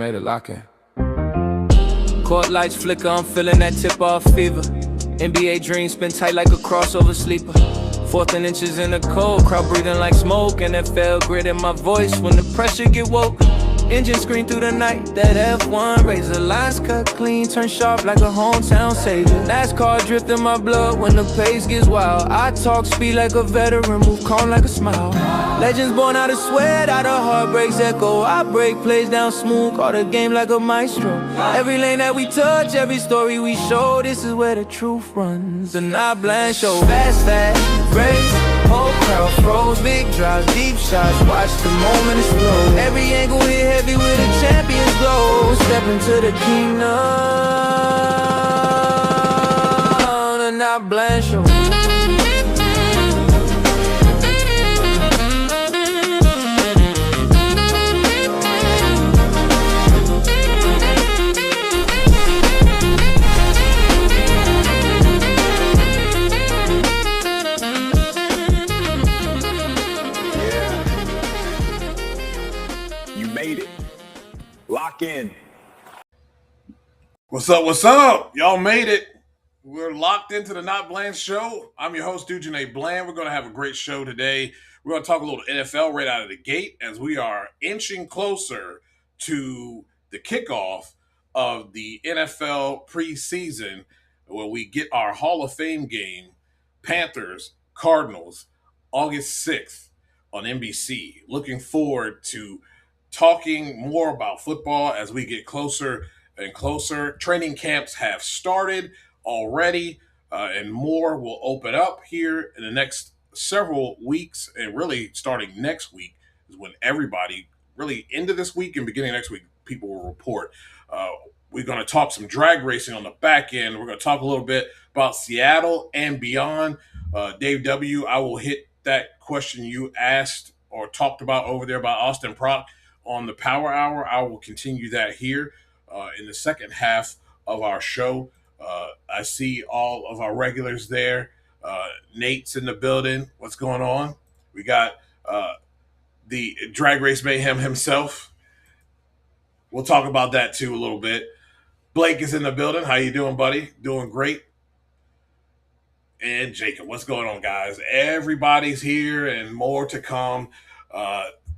made it lock in. Court lights flicker, I'm feeling that tip-off fever. NBA dreams spin tight like a crossover sleeper. 4th and inches in the cold, crowd breathing like smoke. NFL grit in my voice when the pressure get woke. Engine scream through the night, that F1 razor. Lines cut clean, turn sharp like a hometown savior. NASCAR drift in my blood when the pace gets wild. I talk speed like a veteran, move calm like a smile. Legends born out of sweat, out of heartbreaks echo. I break plays down smooth, call the game like a maestro. Every lane that we touch, every story we show, this is where the truth runs. The Not Bland Show. Fast, race, whole crowd froze. Big drives, deep shots, watch the moment explode. Every angle hit heavy with a champion's glow. Step into the kingdom. The Not Bland Show. Lock in. What's up? What's up? Y'all made it. We're locked into the Not Bland Show. I'm your host, Dujane Bland. We're going to have a great show today. We're going to talk a little NFL right out of the gate as we are inching closer to the kickoff of the NFL preseason, where we get our Hall of Fame game, Panthers, Cardinals, August 6th on NBC. Looking forward to talking more about football as we get closer and closer. Training camps have started already, and more will open up here in the next several weeks. And really, starting next week is when everybody, really into this week and beginning next week, people will report. We're going to talk some drag racing on the back end. We're going to talk a little bit about Seattle and beyond. Dave W., I will hit that question you asked or talked about over there about Austin Prock on the Power Hour. I will continue that here in the second half of our show. I see all of our regulars there. Nate's in the building. What's going on? We got the Drag Race Mayhem himself. We'll talk about that too a little bit. Blake is in the building. How you doing, buddy? Doing great. And Jacob, what's going on, guys? Everybody's here and more to come.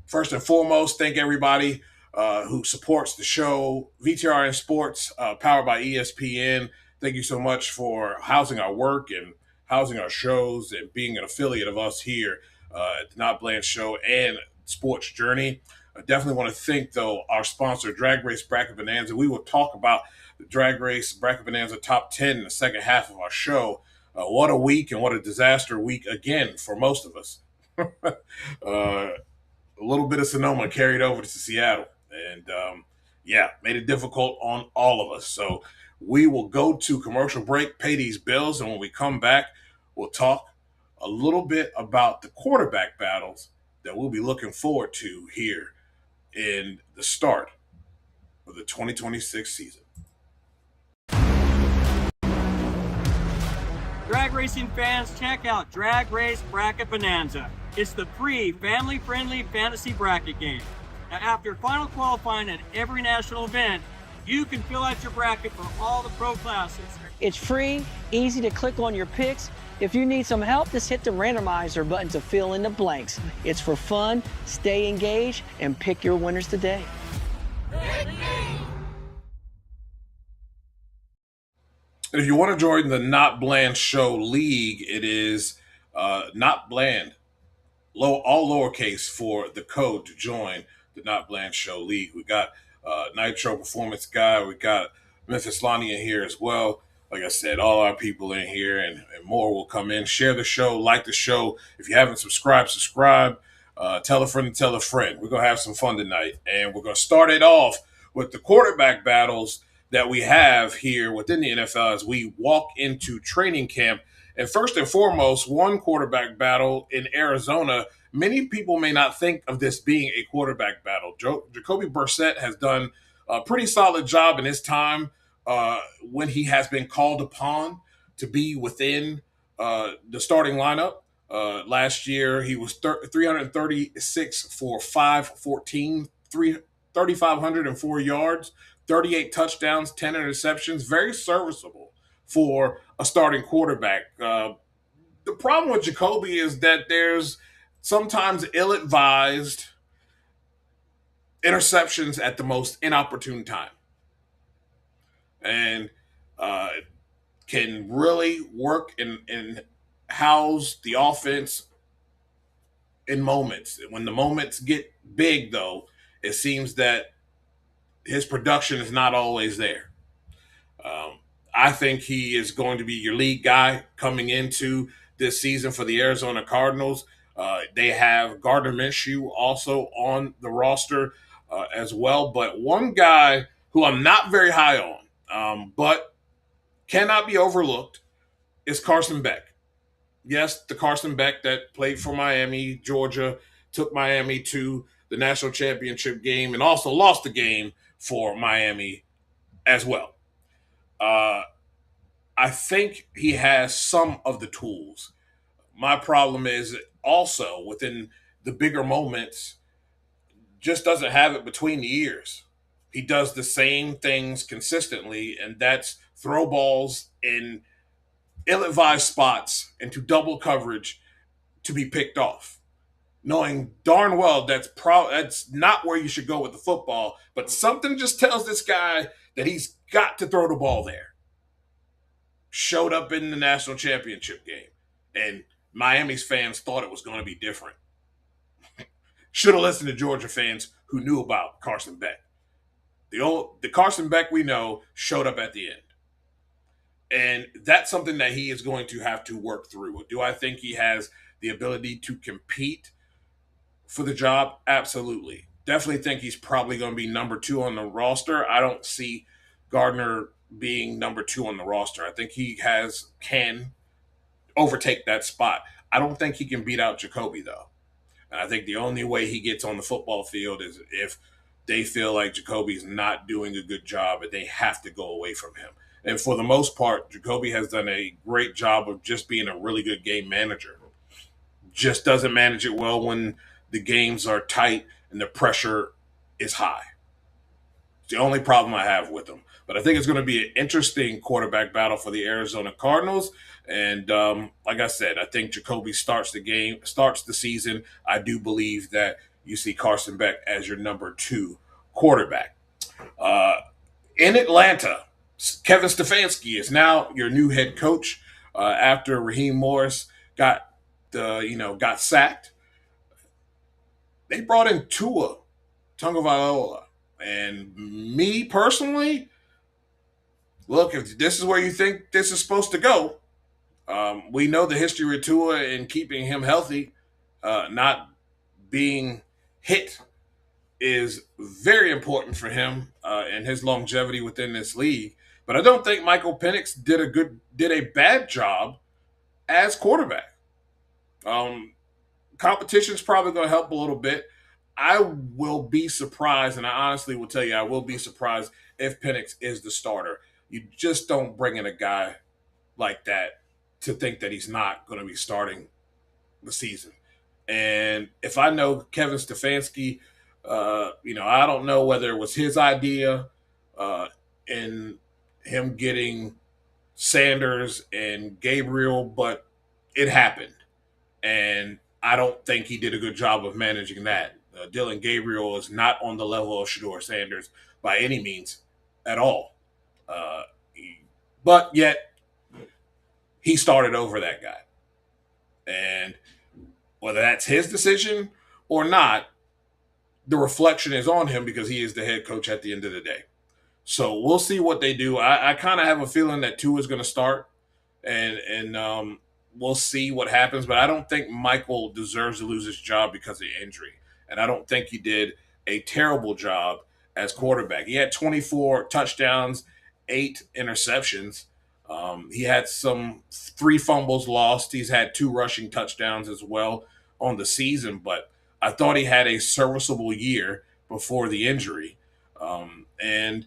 First and foremost, thank everybody who supports the show. VTR and Sports, powered by ESPN. Thank you so much for housing our work and housing our shows and being an affiliate of us here at the Not Bland Show and Sports Journey. I definitely want to thank, though, our sponsor, Drag Race Bracket Bonanza. We will talk about the Drag Race Bracket Bonanza Top 10 in the second half of our show. What a week and what a disaster week again for most of us. A little bit of Sonoma carried over to Seattle. And, made it difficult on all of us. So we will go to commercial break, pay these bills, and when we come back, we'll talk a little bit about the quarterback battles that we'll be looking forward to here in the start of the 2026 season. Drag racing fans, check out Drag Race Bracket Bonanza. It's the free, family-friendly fantasy bracket game. Now, after final qualifying at every national event, you can fill out your bracket for all the pro classes. It's free, easy to click on your picks. If you need some help, just hit the randomizer button to fill in the blanks. It's for fun, stay engaged, and pick your winners today. And if you want to join the Not Bland Show League, it is Not Bland, all lowercase for the code to join the Not Bland Show League. We got Nitro Performance Guy. We got Memphis Lonnie in here as well. Like I said, all our people in here and more will come in. Share the show, like the show. If you haven't subscribed, subscribe. Tell a friend to tell a friend. We're going to have some fun tonight. And we're going to start it off with the quarterback battles that we have here within the NFL as we walk into training camp. And first and foremost, one quarterback battle in Arizona. Many people may not think of this being a quarterback battle. Jacoby Brissett has done a pretty solid job in his time when he has been called upon to be within the starting lineup. Last year, he was 336 for 514, 3,504 yards, 38 touchdowns, 10 interceptions. Very serviceable for a starting quarterback. The problem with Jacoby is that there's sometimes ill-advised interceptions at the most inopportune time, and can really work and house the offense in moments. When the moments get big, though, it seems that his production is not always there. Um, I think he is going to be your lead guy coming into this season for the Arizona Cardinals. They have Gardner Minshew also on the roster as well. But one guy who I'm not very high on, but cannot be overlooked, is Carson Beck. Yes, the Carson Beck that played for Miami, Georgia, took Miami to the national championship game and also lost the game for Miami as well. Uh, I think he has some of the tools. My problem is also within the bigger moments, just doesn't have it between the ears. He does the same things consistently, and that's throw balls in ill-advised spots into double coverage to be picked off, knowing darn well that's not where you should go with the football. But something just tells this guy that he's got to throw the ball there. Showed up in the national championship game, and Miami's fans thought it was going to be different. Should have listened to Georgia fans who knew about Carson Beck. The Carson Beck we know showed up at the end. And that's something that he is going to have to work through. Do I think he has the ability to compete for the job? Absolutely. Definitely think he's probably going to be number 2 on the roster. I don't see Gardner being number 2 on the roster. I think he can overtake that spot. I don't think he can beat out Jacoby, though. And I think the only way he gets on the football field is if they feel like Jacoby's not doing a good job and they have to go away from him. And for the most part, Jacoby has done a great job of just being a really good game manager. Just doesn't manage it well when the games are tight and the pressure is high. It's the only problem I have with him. But I think it's going to be an interesting quarterback battle for the Arizona Cardinals. And like I said, I think Jacoby starts the season. I do believe that you see Carson Beck as your number 2 quarterback. In Atlanta, Kevin Stefanski is now your new head coach after Raheem Morris got sacked. They brought in Tua Tagovailoa. And me personally, look, if this is where you think this is supposed to go, we know the history of Tua in keeping him healthy, not being hit is very important for him and his longevity within this league. But I don't think Michael Penix did a bad job as quarterback. Competition's probably going to help a little bit. I will be surprised, and I honestly will tell you, I will be surprised if Penix is the starter. You just don't bring in a guy like that to think that he's not going to be starting the season. And if I know Kevin Stefanski, I don't know whether it was his idea in him getting Sanders and Gabriel, but it happened. And I don't think he did a good job of managing that. Dylan Gabriel is not on the level of Shedeur Sanders by any means at all. But yet, he started over that guy. And whether that's his decision or not, the reflection is on him because he is the head coach at the end of the day. So we'll see what they do. I kind of have a feeling that Tua is going to start, and we'll see what happens. But I don't think Michael deserves to lose his job because of injury. And I don't think he did a terrible job as quarterback. He had 24 touchdowns, 8 interceptions. He had 3 fumbles lost. He's had 2 rushing touchdowns as well on the season. But I thought he had a serviceable year before the injury. And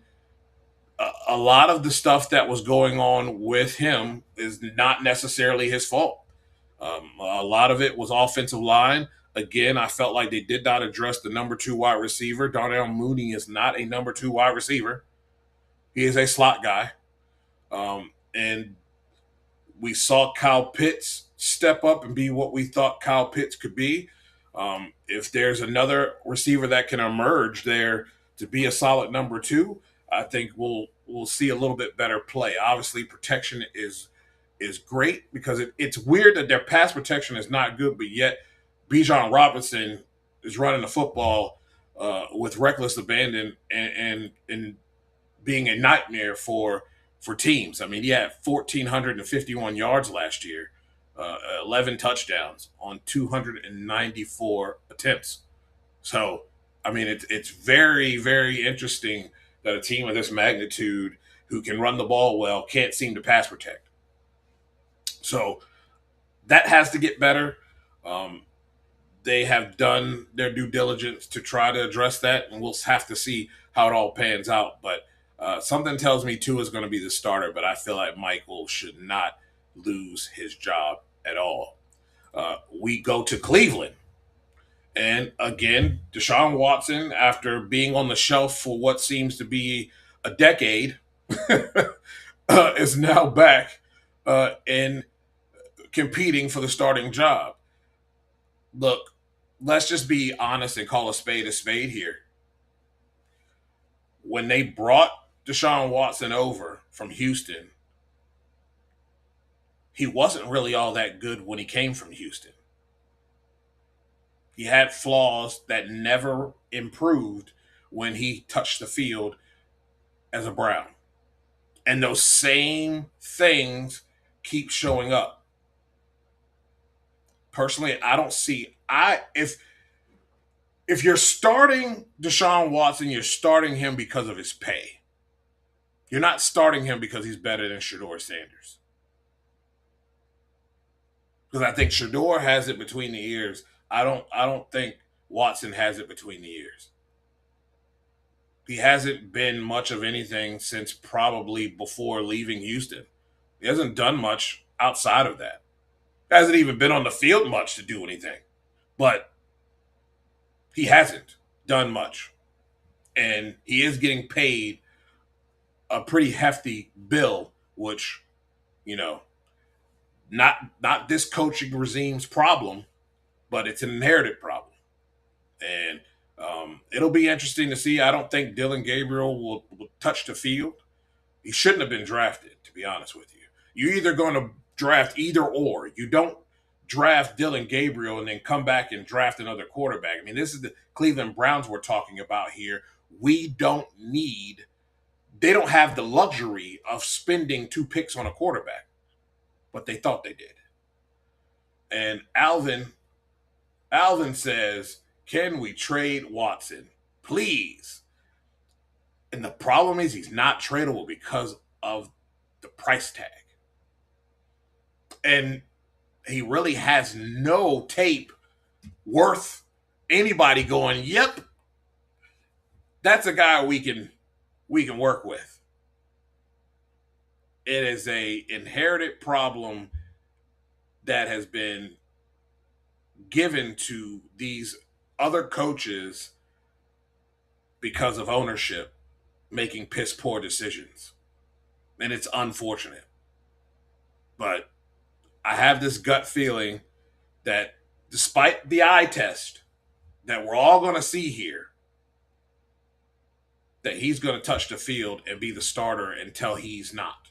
a lot of the stuff that was going on with him is not necessarily his fault. A lot of it was offensive line. Again, I felt like they did not address the number 2 wide receiver. Darnell Mooney is not a number 2 wide receiver. He is a slot guy. And we saw Kyle Pitts step up and be what we thought Kyle Pitts could be. If there's another receiver that can emerge there to be a solid number 2, I think we'll see a little bit better play. Obviously, protection is great because it's weird that their pass protection is not good, but yet Bijan Robinson is running the football with reckless abandon and being a nightmare for teams. I mean, he had 1,451 yards last year, 11 touchdowns on 294 attempts. So, I mean, it's very, very interesting that a team of this magnitude who can run the ball well can't seem to pass protect. So that has to get better. They have done their due diligence to try to address that, and we'll have to see how it all pans out. But something tells me Tua is going to be the starter, but I feel like Michael should not lose his job at all. We go to Cleveland. And again, Deshaun Watson, after being on the shelf for what seems to be a decade, is now back and competing for the starting job. Look, let's just be honest and call a spade here. When they brought Deshaun Watson over from Houston, he wasn't really all that good when he came from Houston. He had flaws that never improved when he touched the field as a Brown. And those same things keep showing up. Personally, I don't see if you're starting Deshaun Watson, you're starting him because of his pay. You're not starting him because he's better than Shedeur Sanders. Because I think Shedeur has it between the ears. I don't think Watson has it between the ears. He hasn't been much of anything since probably before leaving Houston. He hasn't done much outside of that. Hasn't even been on the field much to do anything. But he hasn't done much. And he is getting paid a pretty hefty bill, which, not this coaching regime's problem, but it's an inherited problem. And it'll be interesting to see. I don't think Dylan Gabriel will touch the field. He shouldn't have been drafted, to be honest with you. You're either going to draft either or. You don't draft Dylan Gabriel and then come back and draft another quarterback. I mean, this is the Cleveland Browns we're talking about here. They don't have the luxury of spending 2 picks on a quarterback, but they thought they did. And Alvin says, can we trade Watson? Please. And the problem is he's not tradable because of the price tag. And he really has no tape worth anybody going, yep, that's a guy we can work with. It is a inherited problem that has been given to these other coaches because of ownership making piss poor decisions. And it's unfortunate. But I have this gut feeling that despite the eye test that we're all going to see here, that he's going to touch the field and be the starter until he's not.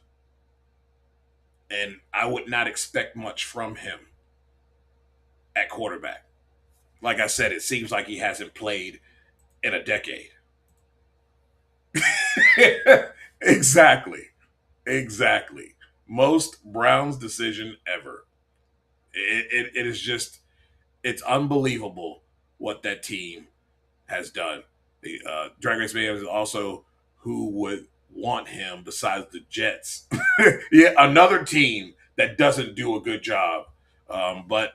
And I would not expect much from him at quarterback. Like I said, it seems like he hasn't played in a decade. Exactly. Most Browns decision ever. It is just, it's unbelievable what that team has done. The Drag Race Man is also who would want him besides the Jets. Yeah, another team that doesn't do a good job. But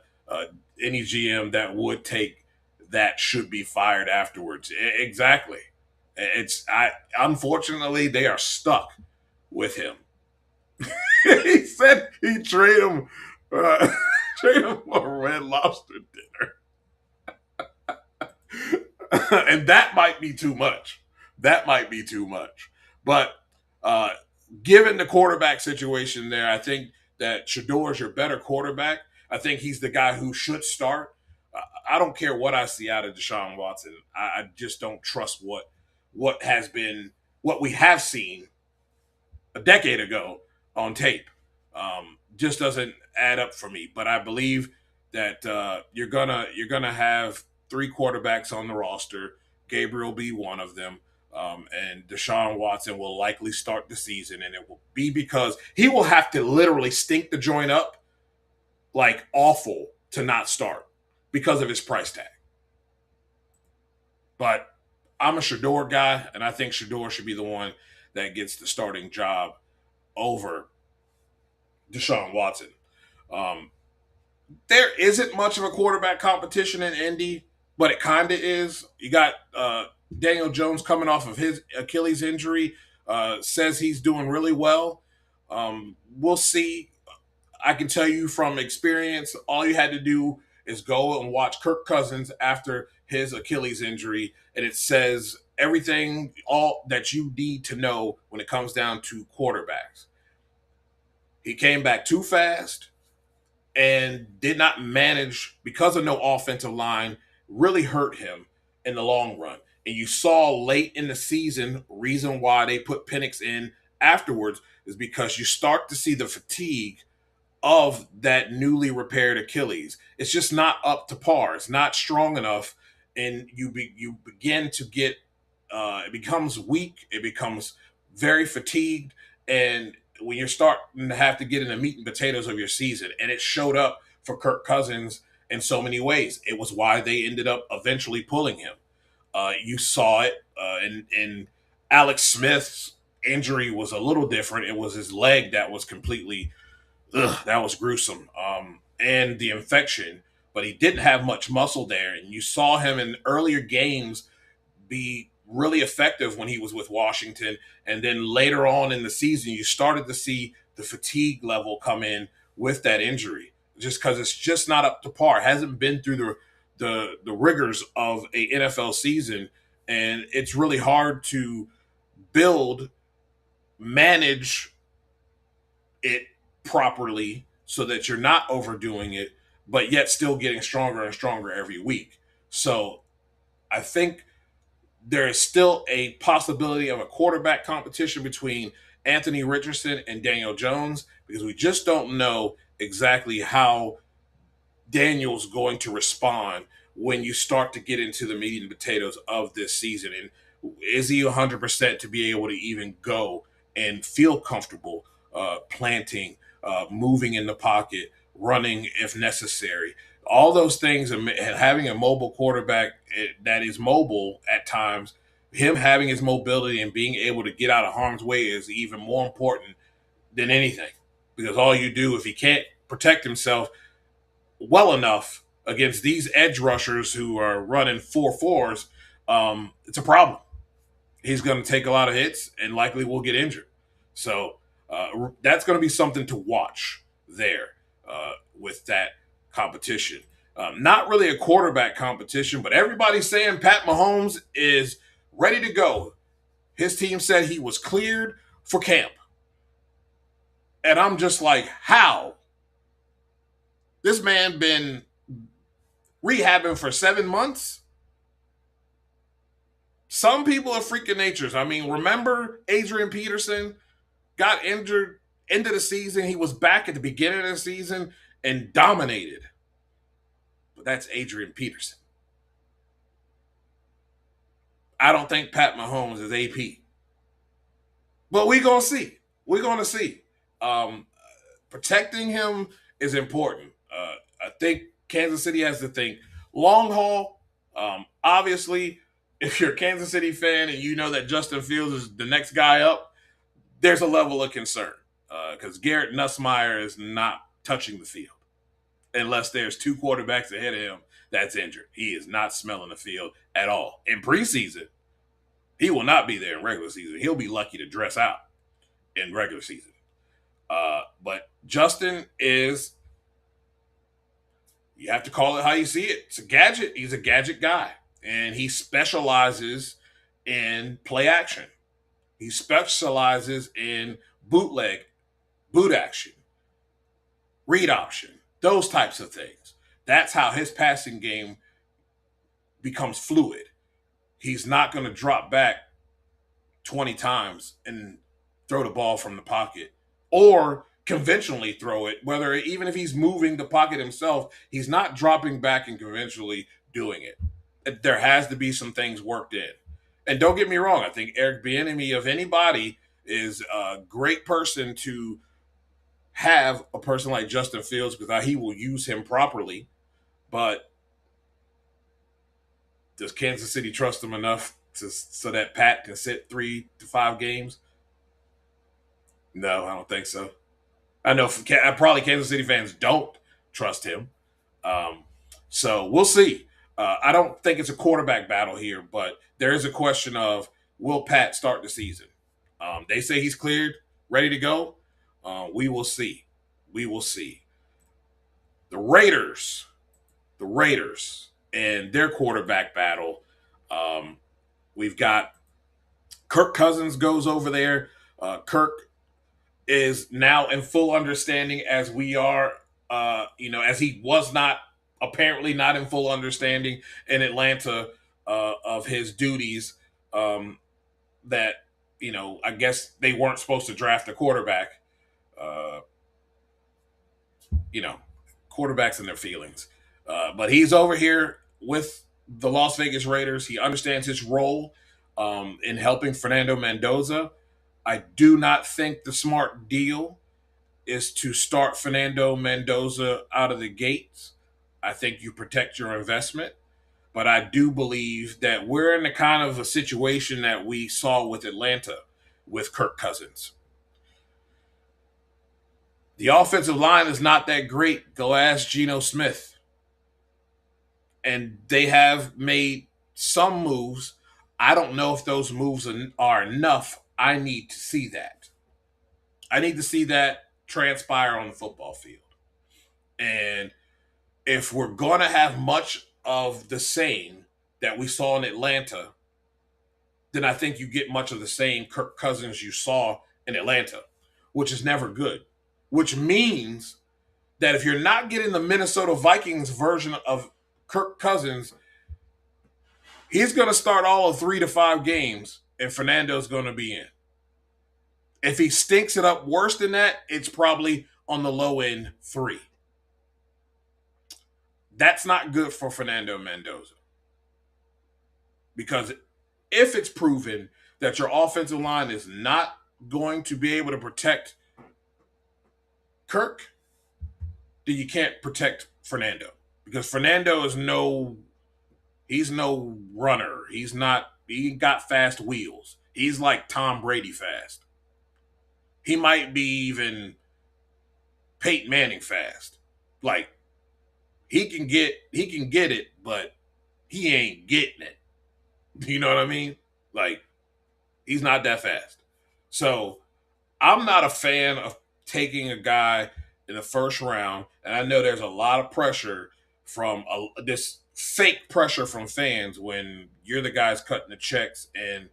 any GM that would take that should be fired afterwards. Exactly. Unfortunately, they are stuck with him. He said he'd trade him for Red Lobster dinner. And that might be too much. That might be too much. But uh, given the quarterback situation there, I think that Shador is your better quarterback. I think he's the guy who should start. I don't care what I see out of Deshaun Watson. I just don't trust what has been what we have seen a decade ago on tape. Just doesn't add up for me. But I believe that you're gonna have three quarterbacks on the roster. Gabriel be one of them. And Deshaun Watson will likely start the season, and it will be because he will have to literally stink the joint up like awful to not start because of his price tag. But I'm a Shador guy, and I think Shador should be the one that gets the starting job over Deshaun Watson. Um, there isn't much of a quarterback competition in Indy, but it kind of is. You got Daniel Jones coming off of his Achilles injury, says he's doing really well. We'll see. I can tell you from experience, all you had to do is go and watch Kirk Cousins after his Achilles injury, and it says everything, all that you need to know when it comes down to quarterbacks. He came back too fast and did not manage, because of no offensive line, really hurt him in the long run. And you saw late in the season, reason why they put Penix in afterwards is because you start to see the fatigue of that newly repaired Achilles. It's just not up to par. It's not strong enough, and you begin to get it becomes weak. It becomes very fatigued, and when you're starting to have to get in the meat and potatoes of your season, and it showed up for Kirk Cousins in so many ways. It was why they ended up eventually pulling him. You saw it in Alex Smith's injury was a little different. It was his leg that was completely that was gruesome. And the infection, but he didn't have much muscle there. And you saw him in earlier games be really effective when he was with Washington. And then later on in the season, you started to see the fatigue level come in with that injury, just because it's just not up to par. It hasn't been through the rigors of a NFL season. And it's really hard to manage it properly so that you're not overdoing it, but yet still getting stronger and stronger every week. So I think there is still a possibility of a quarterback competition between Anthony Richardson and Daniel Jones, because we just don't know exactly how Daniel's going to respond when you start to get into the meat and potatoes of this season. And is he 100% to be able to even go and feel comfortable planting, moving in the pocket, running if necessary? All those things, and having a mobile quarterback that is mobile at times, him having his mobility and being able to get out of harm's way is even more important than anything. Because all you do, if he can't protect himself well enough against these edge rushers who are running 4.4s, it's a problem. He's going to take a lot of hits and likely will get injured. So that's going to be something to watch there with that competition. Not really a quarterback competition, but everybody's saying Pat Mahomes is ready to go. His team said he was cleared for camp. And I'm just like, how? This man been rehabbing for 7 months? Some people are freaking natures. I mean, remember Adrian Peterson got injured end of the season. He was back at the beginning of the season and dominated. But that's Adrian Peterson. I don't think Pat Mahomes is AP. But we're going to see. We're going to see. Protecting him is important. I think Kansas City has to think long haul. Obviously, if you're a Kansas City fan and you know that Justin Fields is the next guy up, there's a level of concern because Garrett Nussmeier is not touching the field unless there's two quarterbacks ahead of him that's injured. He is not smelling the field at all. In preseason, he will not be there in regular season. He'll be lucky to dress out in regular season. But Justin is, you have to call it how you see it. It's a gadget. He's a gadget guy. and he specializes in play action. He specializes in bootleg, boot action, read option, those types of things. That's how his passing game becomes fluid. He's not going to drop back 20 times and throw the ball from the pocket or conventionally throw it, whether even if he's moving the pocket himself, he's not dropping back and conventionally doing it. There has to be some things worked in. And don't get me wrong, I think Eric Bieniemy, of anybody, is a great person to have a person like Justin Fields because he will use him properly. But does Kansas City trust him enough so that Pat can sit 3 to 5 games? No, I don't think so. I know probably Kansas City fans don't trust him. So we'll see. I don't think it's a quarterback battle here, but there is a question of will Pat start the season? They say he's cleared, ready to go. We will see. We will see. The Raiders and their quarterback battle. We've got Kirk Cousins goes over there. Kirk is now in full understanding as we are, as he was apparently not in full understanding in Atlanta of his duties that, I guess they weren't supposed to draft a quarterback. Quarterbacks and their feelings. But he's over here with the Las Vegas Raiders. He understands his role in helping Fernando Mendoza. I do not think the smart deal is to start Fernando Mendoza out of the gates. I think you protect your investment. But I do believe that we're in the kind of a situation that we saw with Atlanta with Kirk Cousins. The offensive line is not that great. Go ask Geno Smith. And they have made some moves. I don't know if those moves are enough. I need to see that. I need to see that transpire on the football field. And if we're going to have much of the same that we saw in Atlanta, then I think you get much of the same Kirk Cousins you saw in Atlanta, which is never good. Which means that if you're not getting the Minnesota Vikings version of Kirk Cousins, he's going to start all of 3 to 5 games, and Fernando's going to be in. If he stinks it up worse than that, it's probably on the low end 3. That's not good for Fernando Mendoza. Because if it's proven that your offensive line is not going to be able to protect Kirk, then you can't protect Fernando. Because Fernando is he's no runner. He got fast wheels. He's like Tom Brady fast. He might be even Peyton Manning fast. Like, he can get it, but he ain't getting it. You know what I mean? Like, he's not that fast. So I'm not a fan of taking a guy in the first round, and I know there's a lot of pressure from this fake pressure from fans when you're the guys cutting the checks and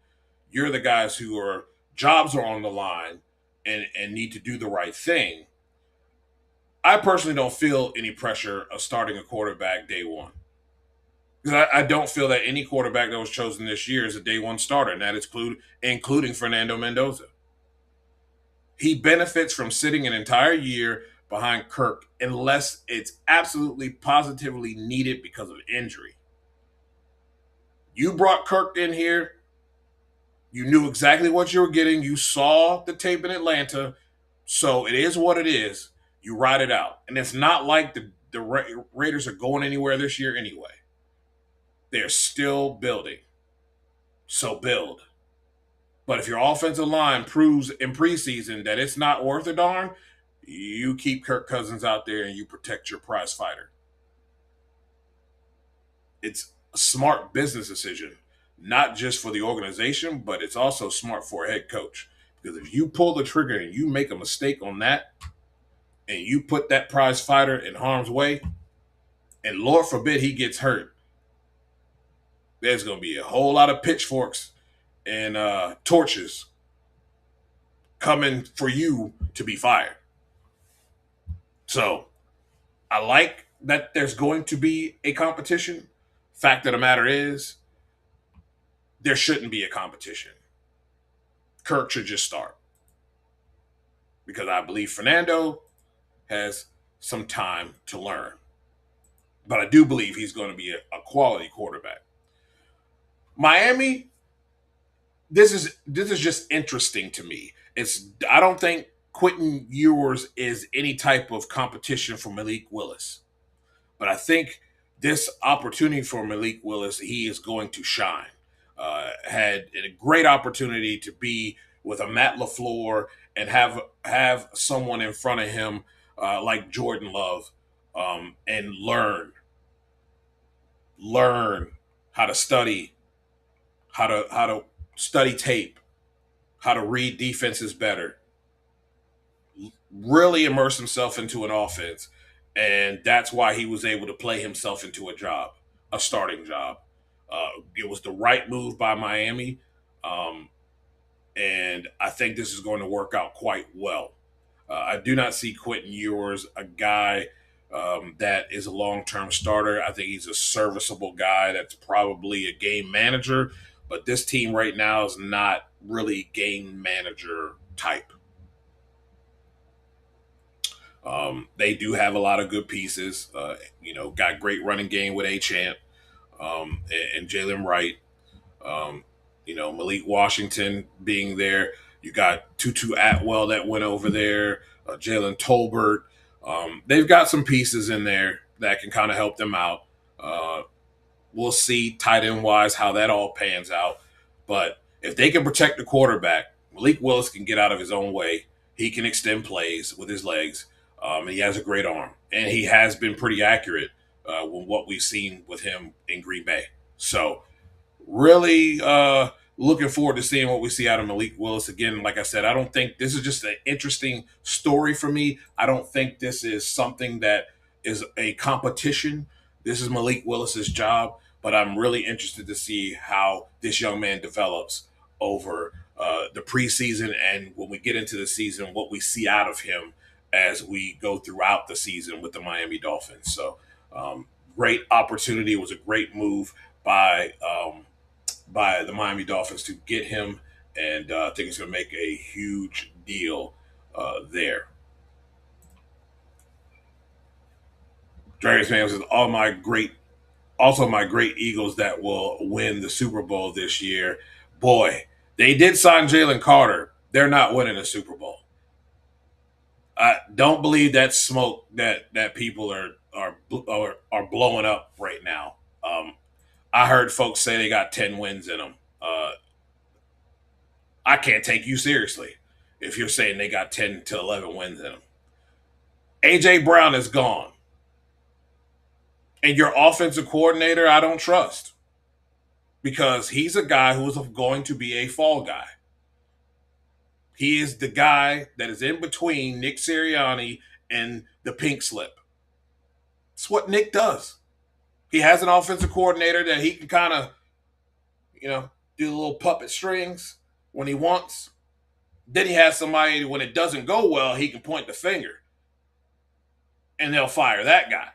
you're the guys who are jobs are on the line and need to do the right thing. I personally don't feel any pressure of starting a quarterback day one. Because I don't feel that any quarterback that was chosen this year is a day one starter, and that is including Fernando Mendoza. He benefits from sitting an entire year behind Kirk unless it's absolutely positively needed because of injury. You brought Kirk in here. You knew exactly what you were getting. You saw the tape in Atlanta. So it is what it is. You ride it out. And it's not like the Raiders are going anywhere this year anyway. They're still building. So build. But if your offensive line proves in preseason that it's not worth a darn, you keep Kirk Cousins out there and you protect your prize fighter. It's a smart business decision, not just for the organization, but it's also smart for a head coach. Because if you pull the trigger and you make a mistake on that, and you put that prize fighter in harm's way, and Lord forbid he gets hurt, there's going to be a whole lot of pitchforks and torches coming for you to be fired. So I like that there's going to be a competition. Fact of the matter is, there shouldn't be a competition. Kirk should just start because I believe Fernando has some time to learn. But I do believe he's going to be a quality quarterback. Miami, this is just interesting to me. I don't think Quentin Ewers is any type of competition for Malik Willis. But I think this opportunity for Malik Willis, he is going to shine. Had a great opportunity to be with a Matt LaFleur and have someone in front of him like Jordan Love and learn how to study, how to study tape, how to read defenses better, really immerse himself into an offense. And that's why he was able to play himself into a starting job. It was the right move by Miami. And I think this is going to work out quite well. I do not see Quentin Ewers, a guy that is a long-term starter. I think he's a serviceable guy that's probably a game manager. But this team right now is not really game manager type. They do have a lot of good pieces. Got great running game with A-Champ and Jalen Wright. Malik Washington being there. You got Tutu Atwell that went over there. Jalen Tolbert. They've got some pieces in there that can kind of help them out. We'll see tight end wise how that all pans out. But if they can protect the quarterback, Malik Willis can get out of his own way. He can extend plays with his legs. And he has a great arm. And he has been pretty accurate with what we've seen with him in Green Bay. So really looking forward to seeing what we see out of Malik Willis. Again, like I said, I don't think this is just an interesting story for me. I don't think this is something that is a competition. This is Malik Willis's job. But I'm really interested to see how this young man develops over the preseason and when we get into the season, what we see out of him as we go throughout the season with the Miami Dolphins. So great opportunity. It was a great move by the Miami Dolphins to get him, and I think it's going to make a huge deal there. Dragons fans is also my great Eagles that will win the Super Bowl this year. Boy, they did sign Jalen Carter. They're not winning a Super Bowl. I don't believe that smoke that people are blowing up right now. I heard folks say they got 10 wins in them. I can't take you seriously if you're saying they got 10 to 11 wins in them. A.J. Brown is gone. And your offensive coordinator, I don't trust. Because he's a guy who is going to be a fall guy. He is the guy that is in between Nick Sirianni and the pink slip. It's what Nick does. He has an offensive coordinator that he can kind of, do the little puppet strings when he wants. Then he has somebody, when it doesn't go well, he can point the finger. And they'll fire that guy.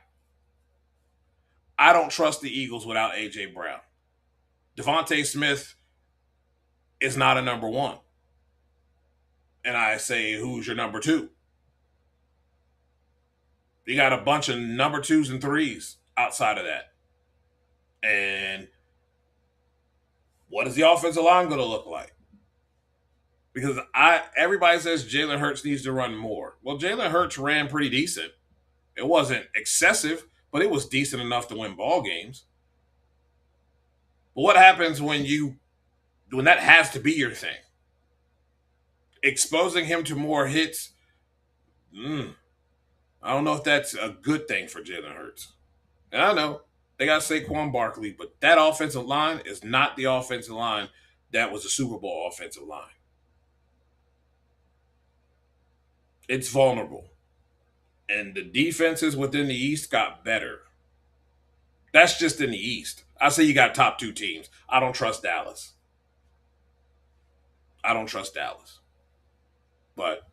I don't trust the Eagles without A.J. Brown. Devontae Smith is not a number one. And I say, who's your number two? You got a bunch of number twos and threes outside of that. And what is the offensive line going to look like? Because everybody says Jalen Hurts needs to run more. Well, Jalen Hurts ran pretty decent. It wasn't excessive, but it was decent enough to win ball games. But what happens when that has to be your thing? Exposing him to more hits, I don't know if that's a good thing for Jalen Hurts. And I know they got Saquon Barkley, but that offensive line is not the offensive line that was a Super Bowl offensive line. It's vulnerable. And the defenses within the East got better. That's just in the East. I say you got top 2 teams. I don't trust Dallas. But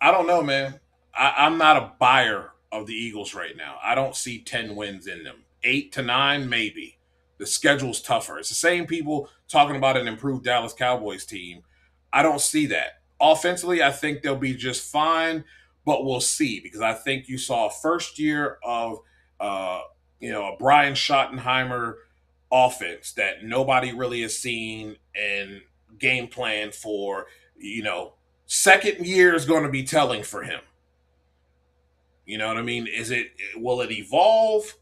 I don't know, man. I'm not a buyer of the Eagles right now. I don't see 10 wins in them. 8 to 9, maybe. The schedule's tougher. It's the same people talking about an improved Dallas Cowboys team. I don't see that. Offensively, I think they'll be just fine, but we'll see because I think you saw a first year of a Brian Schottenheimer offense that nobody really has seen and game plan for, second year is going to be telling for him. You know what I mean? Will it evolve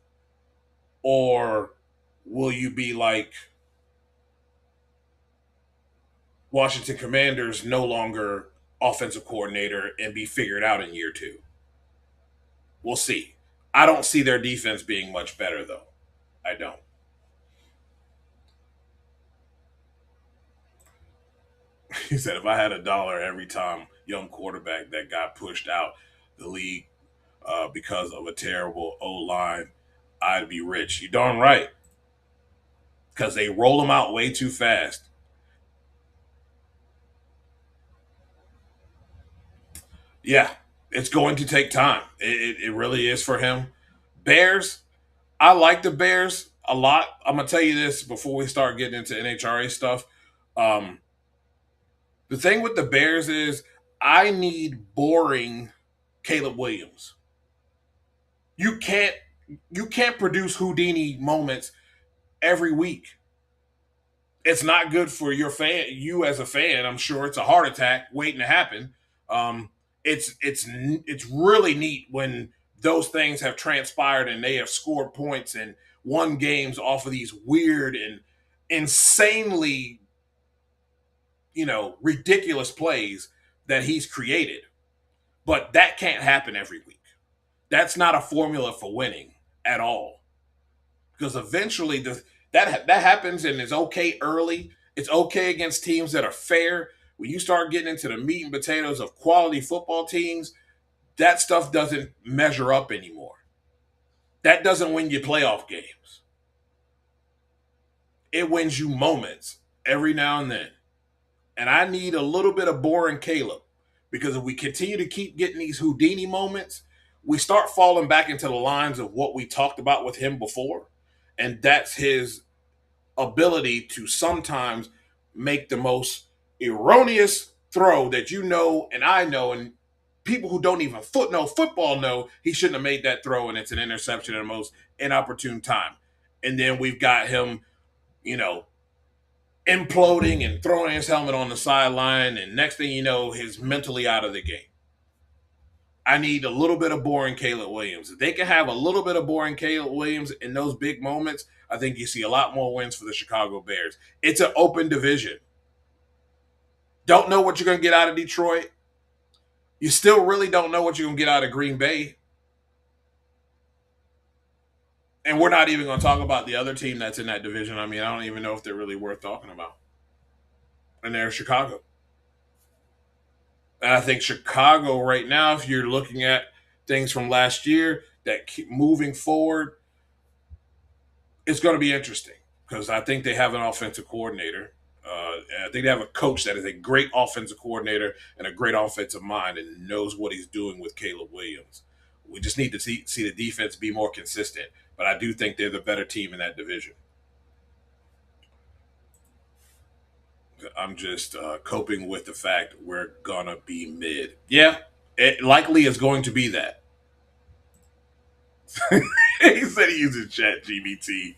or will you be like Washington Commanders, no longer offensive coordinator and be figured out in year 2? We'll see. I don't see their defense being much better though. I don't. He said, if I had $1 every time young quarterback that got pushed out the league because of a terrible O-line, I'd be rich. You darn right. Because they roll them out way too fast. Yeah, it's going to take time. It really is for him. Bears, I like the Bears a lot. I'm going to tell you this before we start getting into NHRA stuff. The thing with the Bears is I need boring Caleb Williams. You can't produce Houdini moments every week. It's not good for you as a fan. I'm sure it's a heart attack waiting to happen. It's really neat when those things have transpired and they have scored points and won games off of these weird and insanely, ridiculous plays that he's created. But that can't happen every week. That's not a formula for winning at all. Because eventually that happens and is okay early. It's okay against teams that are fair. When you start getting into the meat and potatoes of quality football teams, that stuff doesn't measure up anymore. That doesn't win you playoff games. It wins you moments every now and then. And I need a little bit of boring Caleb because if we continue to keep getting these Houdini moments, we start falling back into the lines of what we talked about with him before. And that's his ability to sometimes make the most erroneous throw that and I know, and people who don't even know football know he shouldn't have made that throw, and it's an interception at the most inopportune time. And then we've got him, imploding and throwing his helmet on the sideline, and next thing you know, he's mentally out of the game. I need a little bit of boring Caleb Williams. If they can have a little bit of boring Caleb Williams in those big moments, I think you see a lot more wins for the Chicago Bears. It's an open division. Don't know what you're going to get out of Detroit. You still really don't know what you're going to get out of Green Bay. And we're not even going to talk about the other team that's in that division. I mean, I don't even know if they're really worth talking about. And they're Chicago. And I think Chicago right now, if you're looking at things from last year that keep moving forward, it's going to be interesting because I think they have an offensive coordinator. I think they have a coach that is a great offensive coordinator and a great offensive mind and knows what he's doing with Caleb Williams. We just need to see the defense be more consistent. But I do think they're the better team in that division. I'm just coping with the fact we're going to be mid. Yeah, it likely is going to be that. He said he uses Chat GBT.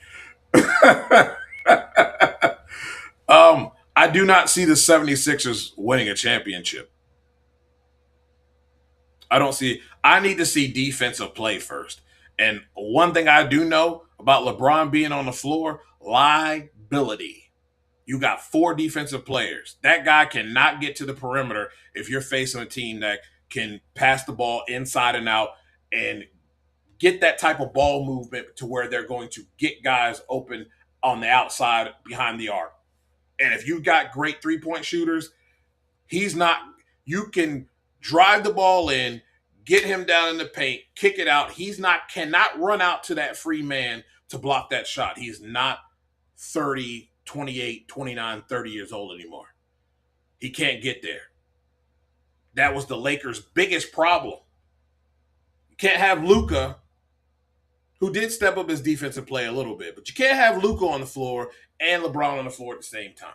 I do not see the 76ers winning a championship. I need to see defensive play first. And one thing I do know about LeBron being on the floor, liability. You got 4 defensive players. That guy cannot get to the perimeter if you're facing a team that can pass the ball inside and out and get that type of ball movement to where they're going to get guys open on the outside behind the arc. And if you've got great three-point shooters, you can drive the ball in, get him down in the paint, kick it out. Cannot run out to that free man to block that shot. He's not 30, 28, 29, 30 years old anymore. He can't get there. That was the Lakers' biggest problem. You can't have Luka, who did step up his defensive play a little bit, but you can't have Luka on the floor and LeBron on the floor at the same time.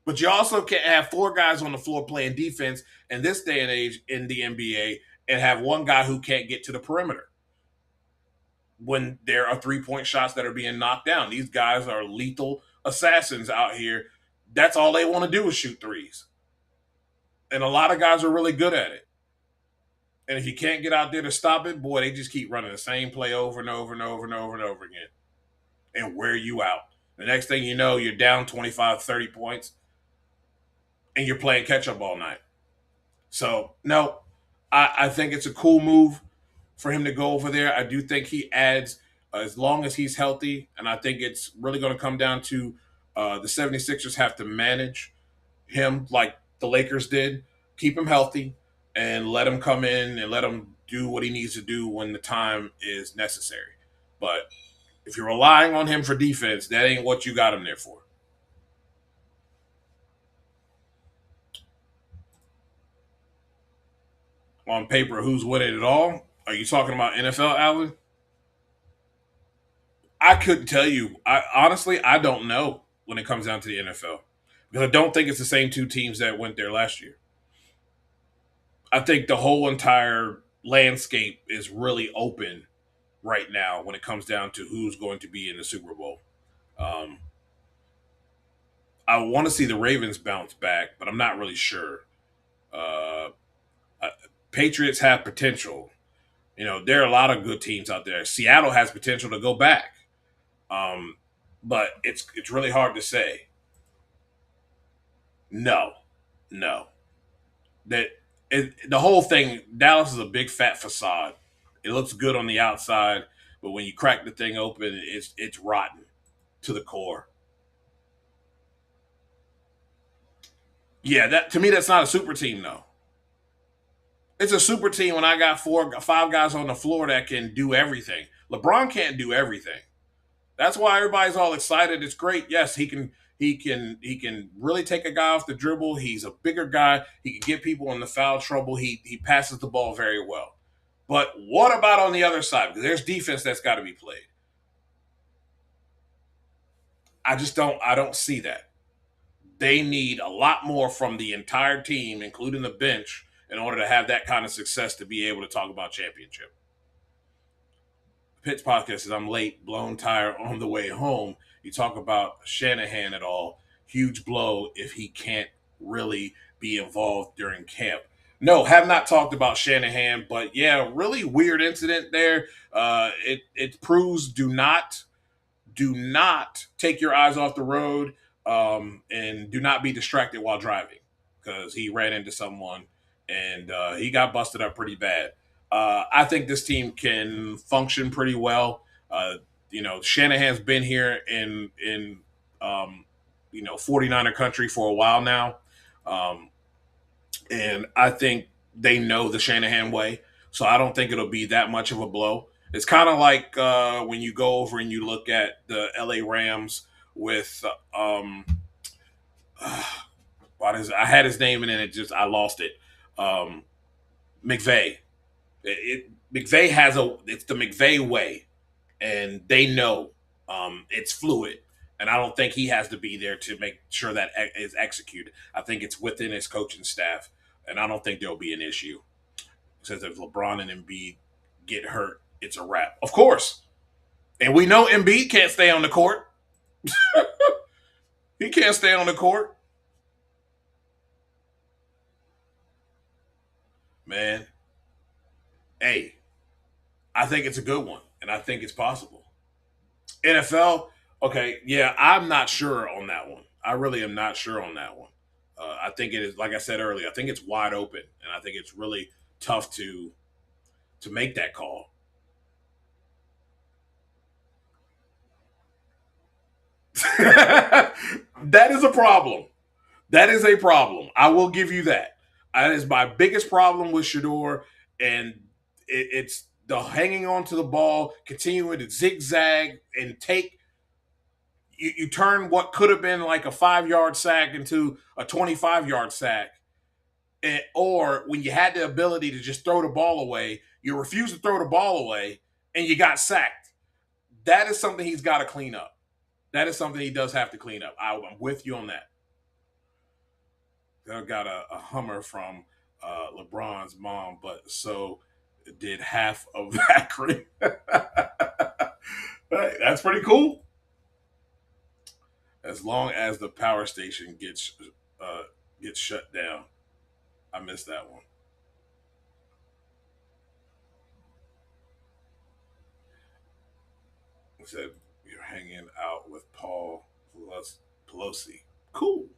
But you also can't have four guys on the floor playing defense in this day and age in the NBA and have one guy who can't get to the perimeter when there are three-point shots that are being knocked down. These guys are lethal assassins out here. That's all they want to do is shoot threes. And a lot of guys are really good at it. And if you can't get out there to stop it, boy, they just keep running the same play over and over and over and over and over again and wear you out. The next thing you know, you're down 25, 30 points and you're playing catch-up all night. So, no, I think it's a cool move for him to go over there. I do think he adds, as long as he's healthy, and I think it's really going to come down to the 76ers have to manage him like the Lakers did, keep him healthy, and let him come in and let him do what he needs to do when the time is necessary. But if you're relying on him for defense, that ain't what you got him there for. On paper, who's winning it all? Are you talking about NFL, Alvin? I couldn't tell you. Honestly, I don't know when it comes down to the NFL. Because I don't think it's the same two teams that went there last year. I think the whole entire landscape is really open right now when it comes down to who's going to be in the Super Bowl. I want to see the Ravens bounce back, but I'm not really sure. Patriots have potential. You know, there are a lot of good teams out there. Seattle has potential to go back. But it's really hard to say. No. The whole thing, Dallas is a big fat facade. It looks good on the outside, but when you crack the thing open, it's rotten to the core. Yeah, to me, that's not a super team, though. It's a super team when I got 5 guys on the floor that can do everything. LeBron can't do everything. That's why everybody's all excited. It's great. Yes, he can really take a guy off the dribble. He's a bigger guy. He can get people in the foul trouble. He passes the ball very well. But what about on the other side? Because there's defense that's got to be played. I don't see that. They need a lot more from the entire team, including the bench, in order to have that kind of success to be able to talk about championship. Pitts podcast says, I'm late, blown tire on the way home. You talk about Shanahan at all. Huge blow if he can't really be involved during camp. No, have not talked about Shanahan, but yeah, really weird incident there. It proves do not take your eyes off the road and do not be distracted while driving, because he ran into someone and he got busted up pretty bad. I think this team can function pretty well. Shanahan's been here in 49er country for a while now. And I think they know the Shanahan way. So I don't think it'll be that much of a blow. It's kind of like when you go over and you look at the LA Rams with I had his name in it, I lost it. McVay. McVay it's the McVay way, and they know it's fluid. And I don't think he has to be there to make sure that is executed. I think it's within his coaching staff, and I don't think there'll be an issue. It says if LeBron and Embiid get hurt, it's a wrap. Of course. And we know Embiid can't stay on the court. He can't stay on the court. Man. Hey, I think it's a good one, and I think it's possible. NFL, okay, yeah, I'm not sure on that one. I really am not sure on that one. I think it is, like I said earlier, I think it's wide open, and I think it's really tough to make that call. That is a problem. That is a problem. I will give you that. That is my biggest problem with Shedeur, and it's the hanging on to the ball, continuing to zigzag and take. you turn what could have been like a 5-yard sack into a 25-yard sack. Or when you had the ability to just throw the ball away, you refused to throw the ball away and you got sacked. That is something he's got to clean up. That is something he does have to clean up. I'm with you on that. I got a Hummer from LeBron's mom, but so did half of that cream. That's pretty cool. As long as the power station gets shut down. I missed that one. He said you're hanging out with Paul Pelosi. Cool.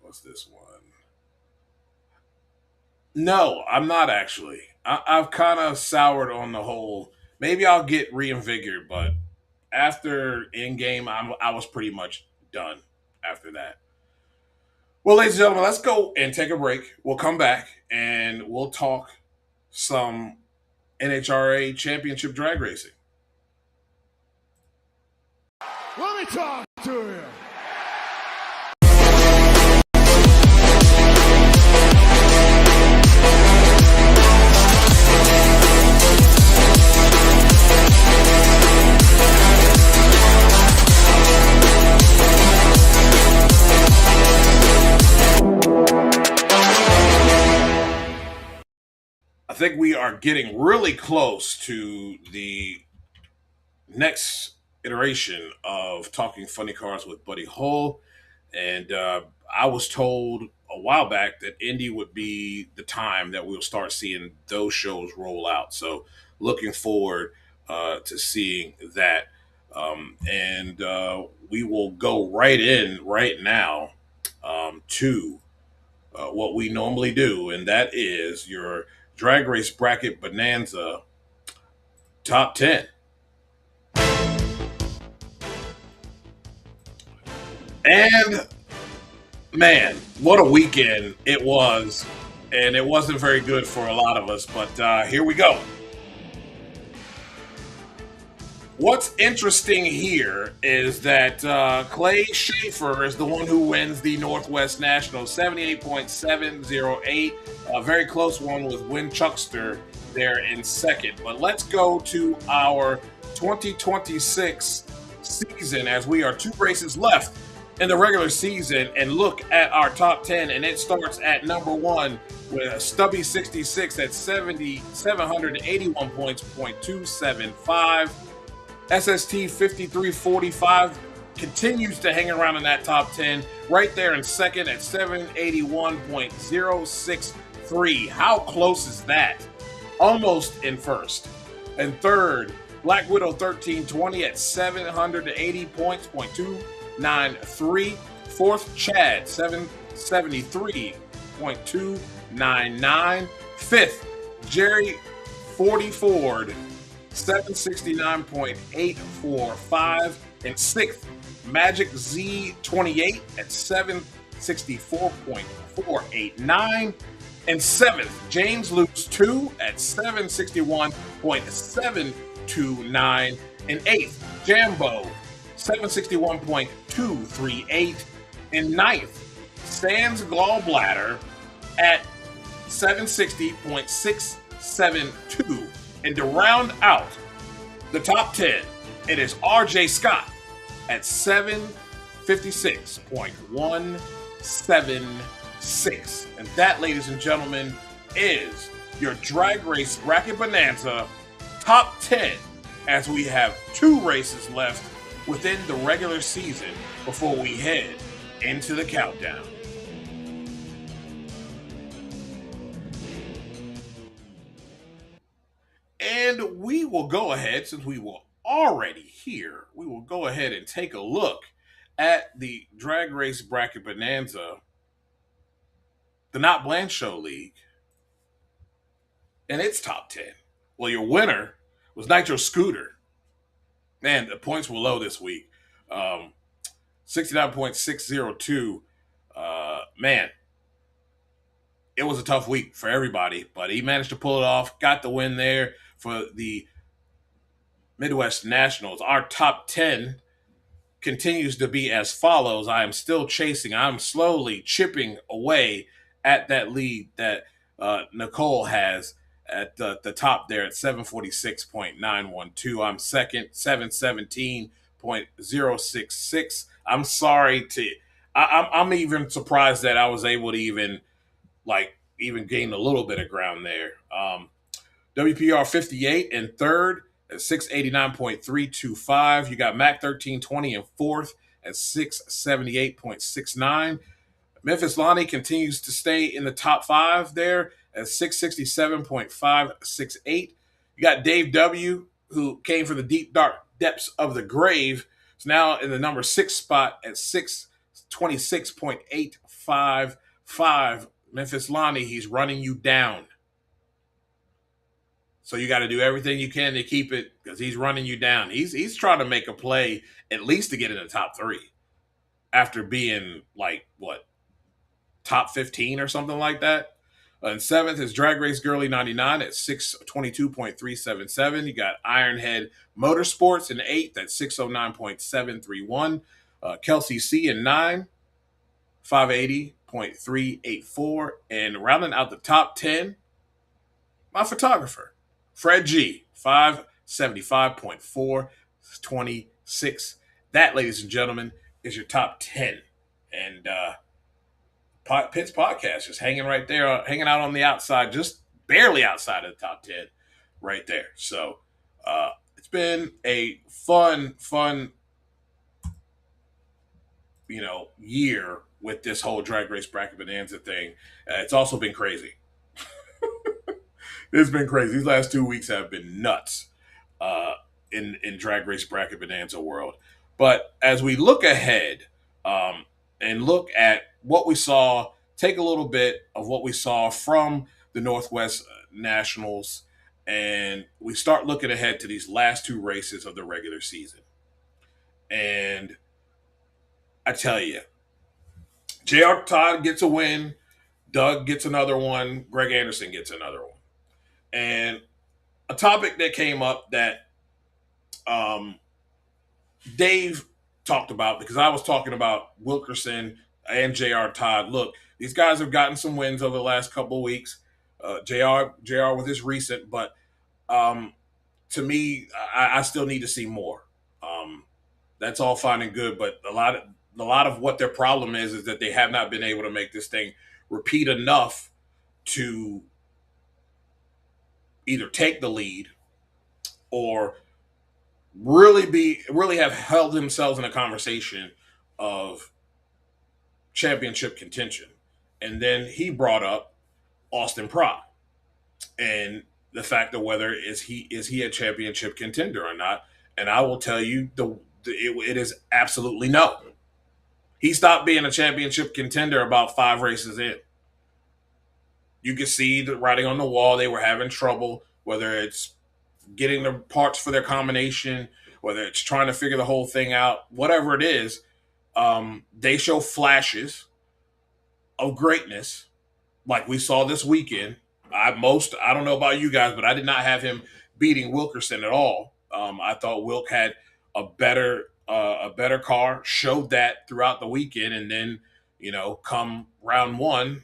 What's this one? No, I'm not actually. I've kind of soured on the whole. Maybe I'll get reinvigorated, but after Endgame, I was pretty much done after that. Well, ladies and gentlemen, let's go and take a break. We'll come back and we'll talk some NHRA championship drag racing. Let me talk to you. I think we are getting really close to the next iteration of Talking Funny Cars with Buddy Hull. And I was told a while back that Indy would be the time that we'll start seeing those shows roll out. So looking forward to seeing that. And we will go right now to what we normally do, and that is your Drag Race Bracket Bonanza Top 10. And man, what a weekend it was. And it wasn't very good for a lot of us, but here we go. What's interesting here is that Clay Schaefer is the one who wins the Northwest National, 78.708. A very close one with Win Chuckster there in second. But let's go to our 2026 season as we are 2 races left in the regular season and look at our top 10. And it starts at number 1 with a stubby 66 at 781 points, .275. SST 5345 continues to hang around in that top 10, right there in second at 781.063. How close is that? Almost in first. And third, Black Widow 1320 at 780 points, .293. Fourth, Chad 773.299. Fifth, Jerry 40 Ford 769.845. And sixth, Magic Z28 at 764.489. And seventh, James Luce 2 at 761.729. And eighth, Jambo 761.238. And ninth, Sans Gallbladder at 760.672. And to round out the top 10, it is RJ Scott at 756.176. And that, ladies and gentlemen, is your Drag Race Bracket Bonanza top 10 as we have 2 races left within the regular season before we head into the countdown. And we will go ahead, since we were already here, we will go ahead and take a look at the Drag Race Bracket Bonanza, the Not Bland Show League, and its top 10. Well, your winner was Nitro Scooter. Man, the points were low this week. 69.602. Man, it was a tough week for everybody, but he managed to pull it off, got the win there for the Midwest Nationals. Our top 10 continues to be as follows. I am still chasing. I'm slowly chipping away at that lead that Nicole has at the top there at 746.912. I'm second, 717.066. I'm sorry to. I'm even surprised that I was able to even gain a little bit of ground there. WPR 58 in third at 689.325. You got Mac 1320 in fourth at 678.69. Memphis Lonnie continues to stay in the top five there at 667.568. You got Dave W., who came from the deep, dark depths of the grave, is now in the number 6 spot at 626.855. Memphis Lonnie, he's running you down. So you got to do everything you can to keep it because he's running you down. He's trying to make a play at least to get in the top 3 after being top 15 or something like that. And seventh is Drag Race Girly 99 at 622.377. You got Ironhead Motorsports in eighth at 609.731. Kelsey C in 9, 580.384. And rounding out the top 10, my photographer, Fred G, 575.426. That, ladies and gentlemen, is your top 10. And Pitt's podcast just hanging right there, hanging out on the outside, just barely outside of the top 10 right there. So it's been a fun, year with this whole Drag Race Bracket Bonanza thing. It's also been crazy. It's been crazy. These last 2 weeks have been nuts in Drag Race Bracket Bonanza world. But as we look ahead and look at what we saw, take a little bit of what we saw from the Northwest Nationals, and we start looking ahead to these last 2 races of the regular season. And I tell you, J.R. Todd gets a win, Doug gets another one, Greg Anderson gets another one. And a topic that came up that Dave talked about, because I was talking about Wilkerson and J.R. Todd. Look, these guys have gotten some wins over the last couple of weeks. J.R. with his recent, but to me, I still need to see more. That's all fine and good, but a lot of what their problem is that they have not been able to make this thing repeat enough to either take the lead or really have held themselves in a conversation of championship contention. And then he brought up Austin Propp and the fact of whether is he a championship contender or not. And I will tell you, it is absolutely no. He stopped being a championship contender about 5 races in. You could see the writing on the wall. They were having trouble, whether it's getting the parts for their combination, whether it's trying to figure the whole thing out, whatever it is. They show flashes of greatness like we saw this weekend. I don't know about you guys, but I did not have him beating Wilkerson at all. I thought Wilk had a better car, showed that throughout the weekend, and then, come round 1,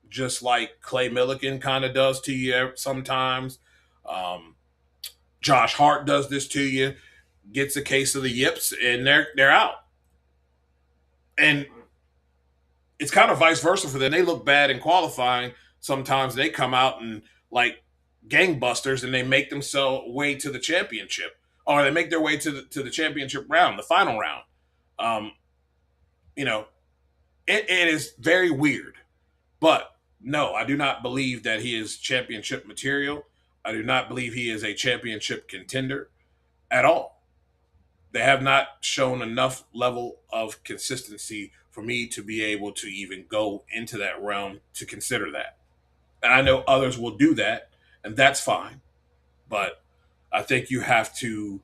just like Clay Millican kind of does to you sometimes. Josh Hart does this to you, gets a case of the yips, and they're out. And it's kind of vice versa for them. They look bad in qualifying. Sometimes they come out and like gangbusters, and they make themselves way to the championship, or they make their way to the championship round, the final round. It is very weird. But no, I do not believe that he is championship material. I do not believe he is a championship contender at all. They have not shown enough level of consistency for me to be able to even go into that realm to consider that. And I know others will do that, and that's fine. But I think you have to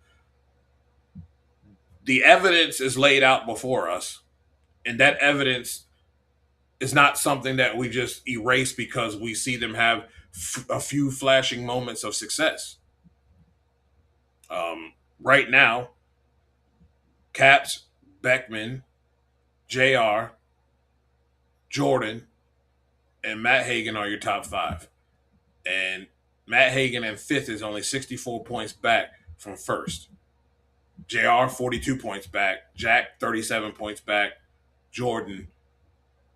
– the evidence is laid out before us, and that evidence is not something that we just erase because we see them have a few flashing moments of success. Right now, Caps, Beckman, JR, Jordan, and Matt Hagan are your top 5. And Matt Hagan in 5th is only 64 points back from 1st. JR 42 points back, Jack 37 points back, Jordan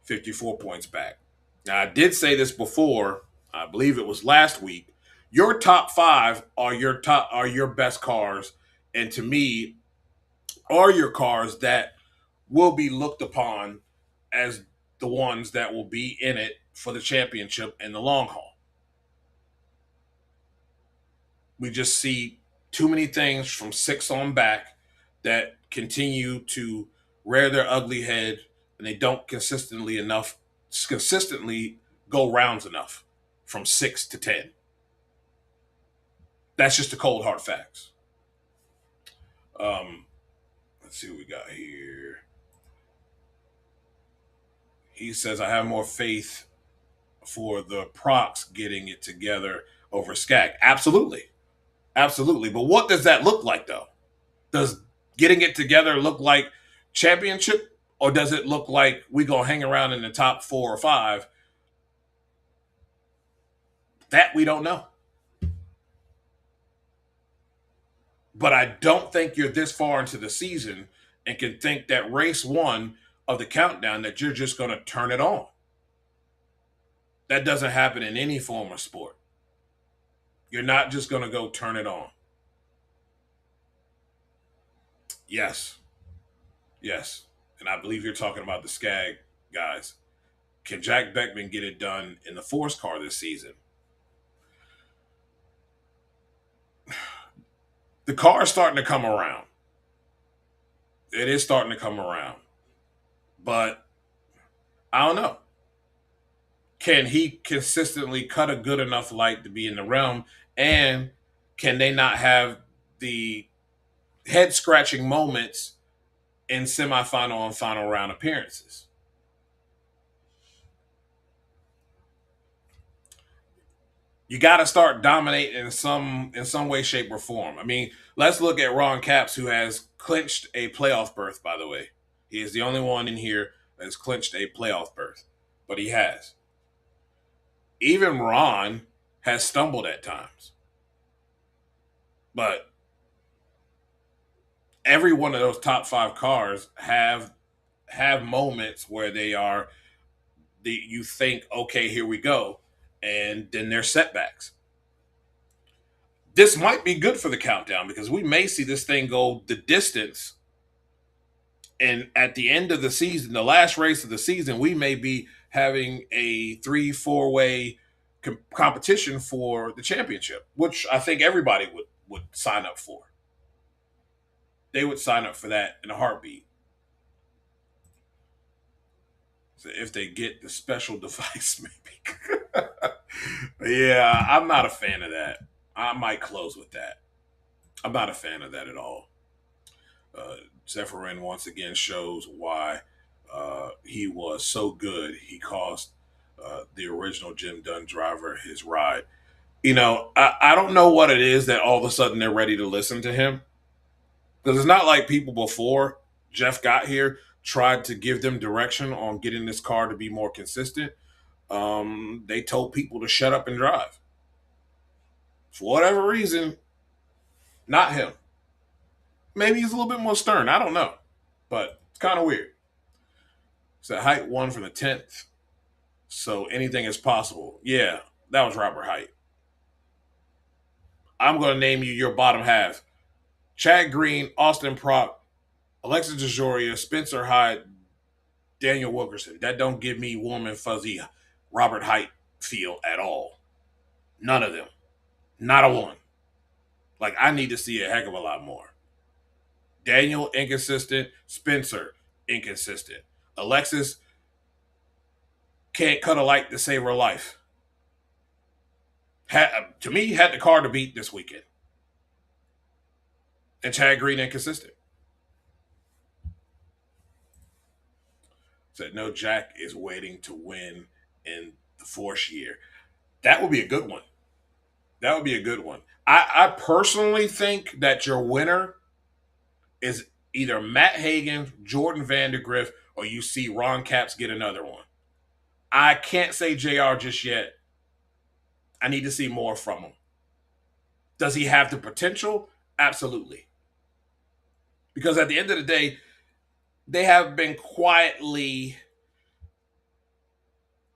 54 points back. Now I did say this before, I believe it was last week. Your top 5 are your best cars, and to me are your cars that will be looked upon as the ones that will be in it for the championship in the long haul. We just see too many things from 6 on back that continue to rear their ugly head, and they don't consistently go rounds enough from 6 to 10. That's just the cold hard facts. Let's see what we got here. He says, I have more faith for the Procs getting it together over Skag. Absolutely. Absolutely. But what does that look like, though? Does getting it together look like championship, or does it look like we going to hang around in the top 4 or 5? That we don't know. But I don't think you're this far into the season and can think that race 1 of the countdown that you're just going to turn it on. That doesn't happen in any form of sport. You're not just going to go turn it on. Yes. Yes. And I believe you're talking about the Skag guys. Can Jack Beckman get it done in the Force car this season? The car is starting to come around. It is starting to come around. But I don't know. Can he consistently cut a good enough light to be in the realm? And can they not have the head-scratching moments in semifinal and final round appearances? You got to start dominating in some way, shape, or form. I mean, let's look at Ron Capps, who has clinched a playoff berth, by the way. He is the only one in here that has clinched a playoff berth, but he has. Even Ron has stumbled at times. But every one of those top 5 cars have moments where you think, okay, here we go. And then there's setbacks. This might be good for the countdown because we may see this thing go the distance. And at the end of the season, the last race of the season, we may be having a 3-4-way competition for the championship, which I think everybody would sign up for. They would sign up for that in a heartbeat. So if they get the special device, maybe. Yeah, I'm not a fan of that. I might close with that. I'm not a fan of that at all. Zephyrin once again shows why he was so good. He cost the original Jim Dunn driver his ride. You know, I don't know what it is that all of a sudden they're ready to listen to him. Because it's not like people before Jeff got here tried to give them direction on getting this car to be more consistent. They told people to shut up and drive. For whatever reason, not him. Maybe he's a little bit more stern. I don't know. But it's kind of weird. So Height won for the 10th. So anything is possible. Yeah, that was Robert Height. I'm going to name you your bottom half. Chad Green, Austin Propp, Alexis DeJoria, Spencer Hyde, Daniel Wilkerson. That don't give me warm and fuzzy Robert Height feel at all. None of them. Not a one. Like, I need to see a heck of a lot more. Daniel, inconsistent. Spencer, inconsistent. Alexis can't cut a light to save her life. To me, had the car to beat this weekend. And Chad Green, inconsistent. Said, no, Jack is waiting to win in the fourth year. That would be a good one. I personally think that your winner is either Matt Hagan, Jordan Vandergriff, or you see Ron Capps get another one. I can't say JR just yet. I need to see more from him. Does he have the potential? Absolutely. Because at the end of the day, they have been quietly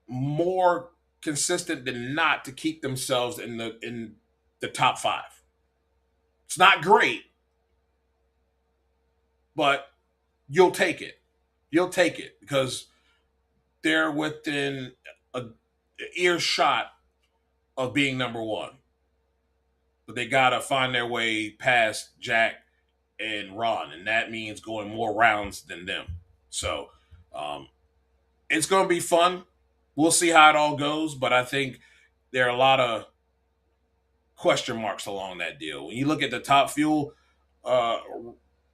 more consistent than not to keep themselves in the top 5. It's not great, but you'll take it. You'll take it because they're within a earshot of being number 1. But they got to find their way past Jack and Ron, and that means going more rounds than them. So it's going to be fun. We'll see how it all goes, but I think there are a lot of question marks along that deal. When you look at the top fuel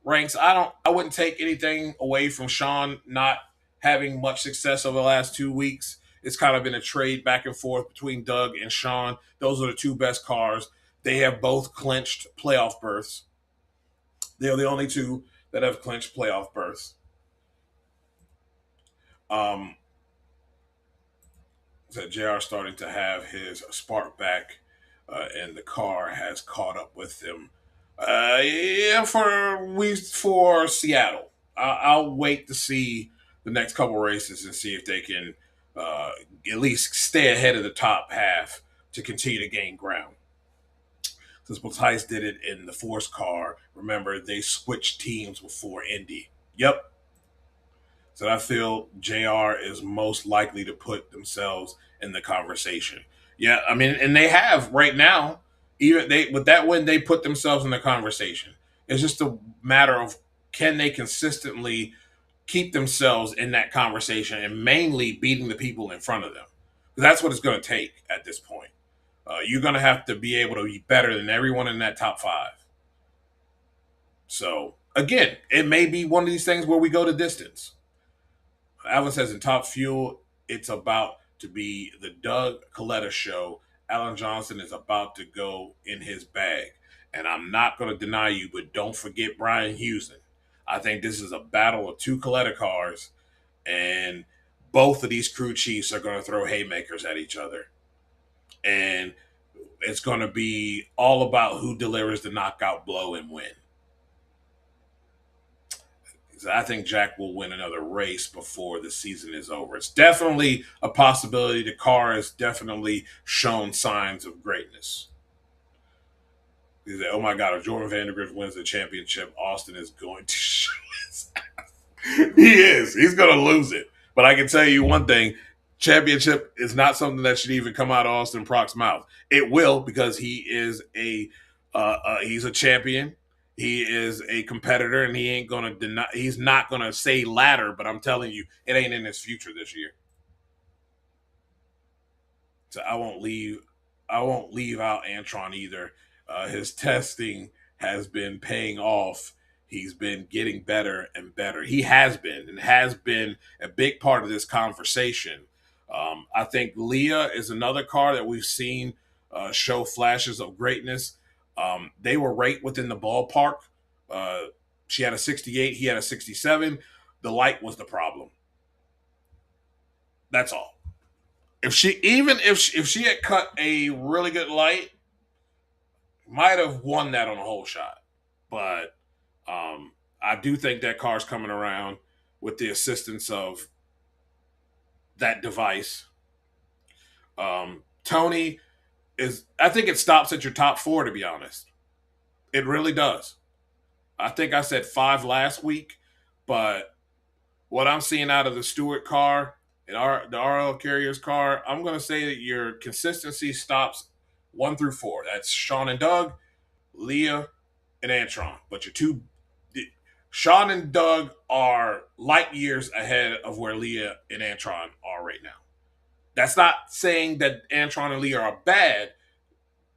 ranks, I wouldn't take anything away from Sean not having much success over the last 2 weeks. It's kind of been a trade back and forth between Doug and Sean. Those are the 2 best cars. They have both clinched playoff berths. They're the only 2 that have clinched playoff berths. So JR starting to have his spark back, and the car has caught up with him. For Seattle, I'll wait to see the next couple races and see if they can at least stay ahead of the top half to continue to gain ground. Since Bottas did it in the Force car, remember they switched teams before Indy. Yep. So I feel JR is most likely to put themselves in the conversation. Yeah, I mean, and they have right now. Even with that win, they put themselves in the conversation. It's just a matter of can they consistently keep themselves in that conversation and mainly beating the people in front of them. That's what it's going to take at this point. You're going to have to be able to be better than everyone in that top 5. So, again, it may be one of these things where we go to distance. Alan says in Top Fuel, it's about to be the Doug Coletta show. Alan Johnson is about to go in his bag. And I'm not going to deny you, but don't forget Brian Houston. I think this is a battle of 2 Coletta cars, and both of these crew chiefs are going to throw haymakers at each other. And it's going to be all about who delivers the knockout blow and win. I think Jack will win another race before the season is over. It's definitely a possibility. The car has definitely shown signs of greatness. He said, oh my God, if Jordan Vandergriff wins the championship, Austin is going to show his ass. He is. He's going to lose it. But I can tell you one thing, championship is not something that should even come out of Austin Prock's mouth. It will, because he is he's a champion. He is a competitor, and he ain't going to deny. He's not going to say ladder, but I'm telling you, it ain't in his future this year. So I won't leave out Antron either. His testing has been paying off. He's been getting better and better. He has been a big part of this conversation. I think Leah is another car that we've seen show flashes of greatness. They were right within the ballpark. She had a 68. He had a 67. The light was the problem. That's all. If she had cut a really good light, might have won that on a whole shot. But I do think that car's coming around with the assistance of that device. Tony I think it stops at your top 4, to be honest. It really does. I think I said 5 last week, but what I'm seeing out of the Stewart car and the RL Carriers car, I'm going to say that your consistency stops 1 through 4. That's Sean and Doug, Leah, and Antron. But Sean and Doug are light years ahead of where Leah and Antron are right now. That's not saying that Antron and Leah are bad.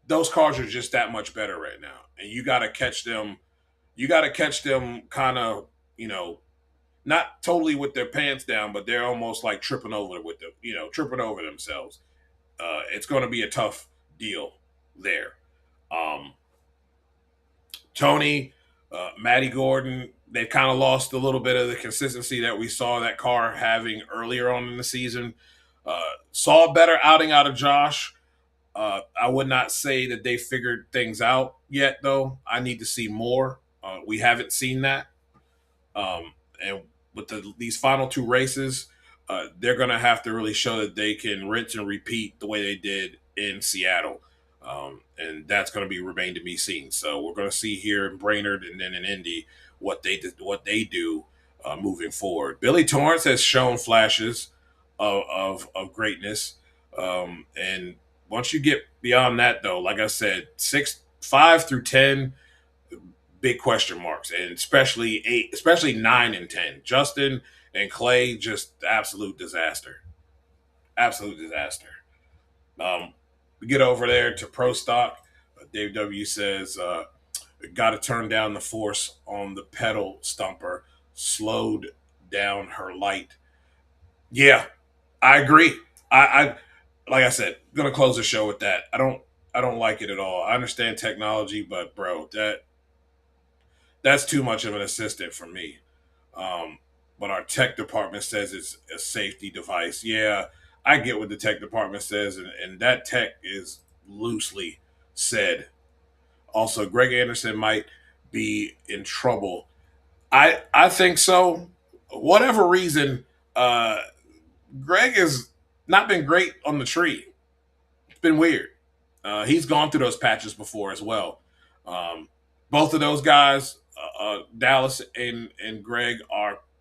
Those cars are just that much better right now. And you got to catch them. You got to catch them kind of, not totally with their pants down, but they're almost like tripping over themselves. It's going to be a tough deal there. Tony, Matty Gordon, They've kind of lost a little bit of the consistency that we saw that car having earlier on in the season. Saw a better outing out of Josh. I would not say that they figured things out yet, though. I need to see more. We haven't seen that. And with these final two races, they're going to have to really show that they can rinse and repeat the way they did in Seattle. And that's going to be remain to be seen. So we're going to see here in Brainerd and then in Indy what they do moving forward. Billy Torrance has shown flashes of greatness, and once you get beyond that, though, like I said, 5 through 10, big question marks, and especially 9 and 10. Justin and Clay, just absolute disaster. Absolute disaster. We get over there to Pro Stock. Dave W says, got to turn down the force on the pedal stumper, slowed down her light. Yeah, I agree. I like I said, gonna close the show with that. I don't like it at all. I understand technology, but bro, that's too much of an assistant for me. But our tech department says it's a safety device. Yeah, I get what the tech department says, and that tech is loosely said. Also, Greg Anderson might be in trouble. I think so. Whatever reason, Greg has not been great on the tree. It's been weird. He's gone through those patches before as well. Both of those guys, Dallas and Greg,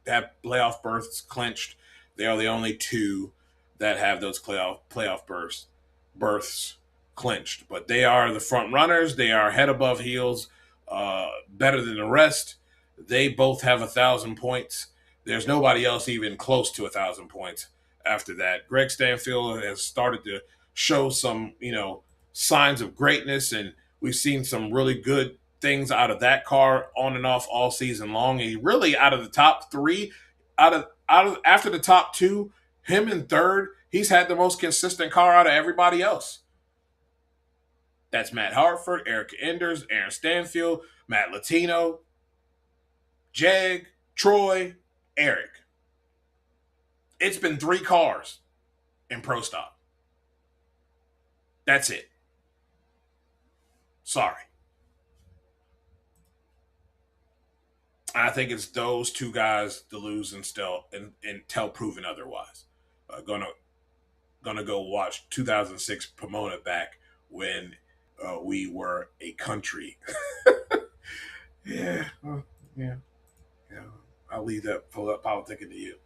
have playoff berths clinched. They are the only two that have those playoff berths clinched. But they are the front runners. They are head above heels, better than the rest. They both have 1,000 points. There's nobody else even close to 1,000 points after that. Greg Stanfield has started to show some, signs of greatness, and we've seen some really good things out of that car on and off all season long. He really, out of the top three, after the top two, him in third, he's had the most consistent car out of everybody else. That's Matt Hartford, Eric Enders, Aaron Stanfield, Matt Latino, Jag, Troy, Eric. It's been 3 cars in Pro Stock. That's it. Sorry. I think it's those two guys to lose until proven otherwise. Gonna go watch 2006 Pomona back when we were a country. Yeah. I'll leave that politicking to you.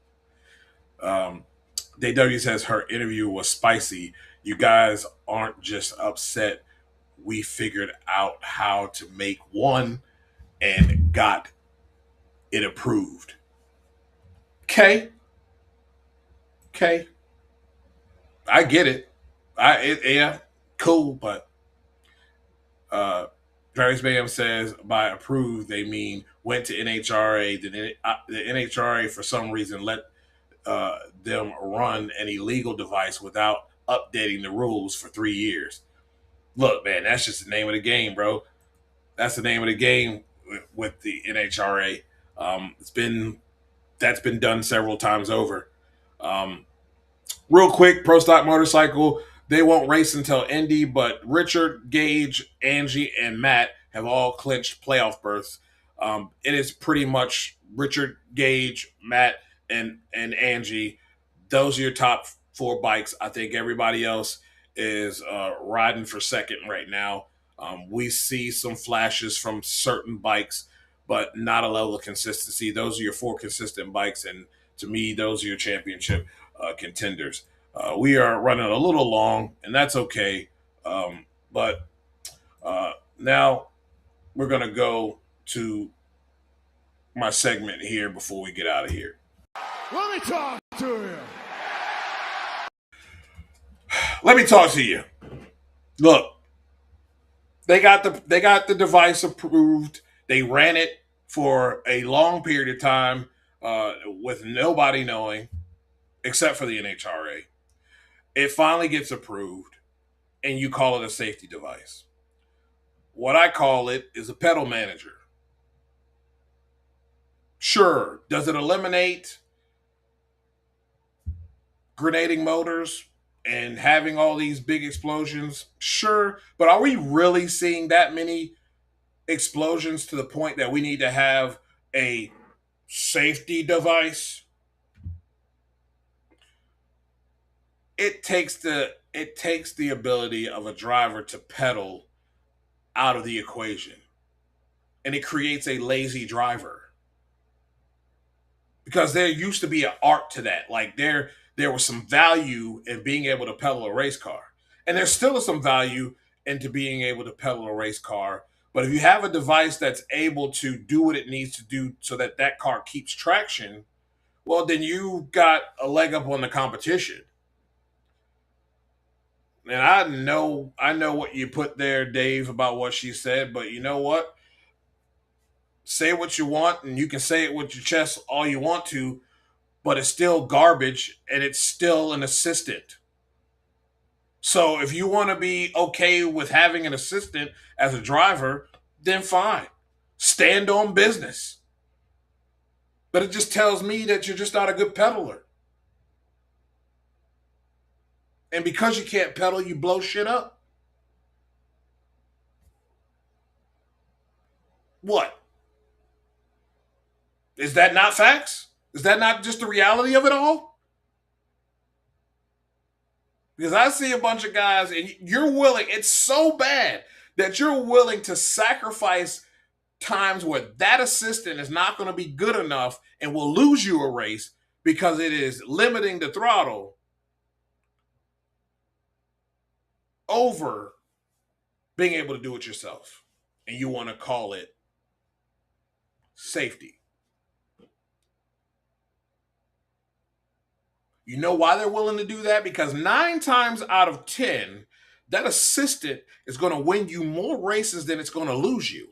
DW says her interview was spicy. You guys aren't just upset. We figured out how to make one and got it approved. Okay. I get it. Yeah, cool, but Travis Mayhem says by approved they mean went to NHRA. The NHRA for some reason let them run an illegal device without updating the rules for 3 years. Look, man, that's just the name of the game, bro. That's the name of the game with the NHRA. That's been done several times over. Real quick, Pro Stock Motorcycle, they won't race until Indy, but Richard, Gage, Angie, and Matt have all clinched playoff berths. It is pretty much Richard, Gage, Matt, and Angie. Those are your top 4 bikes. I think everybody else is riding for second right now. We see some flashes from certain bikes, but not a level of consistency. Those are your 4 consistent bikes, and to me, those are your championship contenders. We are running a little long, and that's okay. But now we're going to go to my segment here before we get out of here. Let me talk to you. Let me talk to you. Look, they got the device approved. They ran it for a long period of time with nobody knowing, except for the NHRA. It finally gets approved, and you call it a safety device. What I call it is a pedal manager. Sure. Does it eliminate grenading motors and having all these big explosions? Sure. But are we really seeing that many explosions to the point that we need to have a safety device? It takes the ability of a driver to pedal out of the equation, and it creates a lazy driver, because there used to be an art to that. Like there was some value in being able to pedal a race car, and there still is some value into being able to pedal a race car. But if you have a device that's able to do what it needs to do so that that car keeps traction, well, then you got a leg up on the competition. And I know what you put there, Dave, about what she said, but you know what? Say what you want, and you can say it with your chest all you want to, but it's still garbage, and it's still an assistant. So if you want to be okay with having an assistant as a driver, then fine. Stand on business. But it just tells me that you're just not a good peddler. And because you can't pedal, you blow shit up. What? Is that not facts? Is that not just the reality of it all? Because I see a bunch of guys, and you're willing, it's so bad that you're willing to sacrifice times where that assistant is not going to be good enough and will lose you a race because it is limiting the throttle over being able to do it yourself. And you want to call it safety. You know why they're willing to do that? Because 9 times out of 10, that assistant is going to win you more races than it's going to lose you.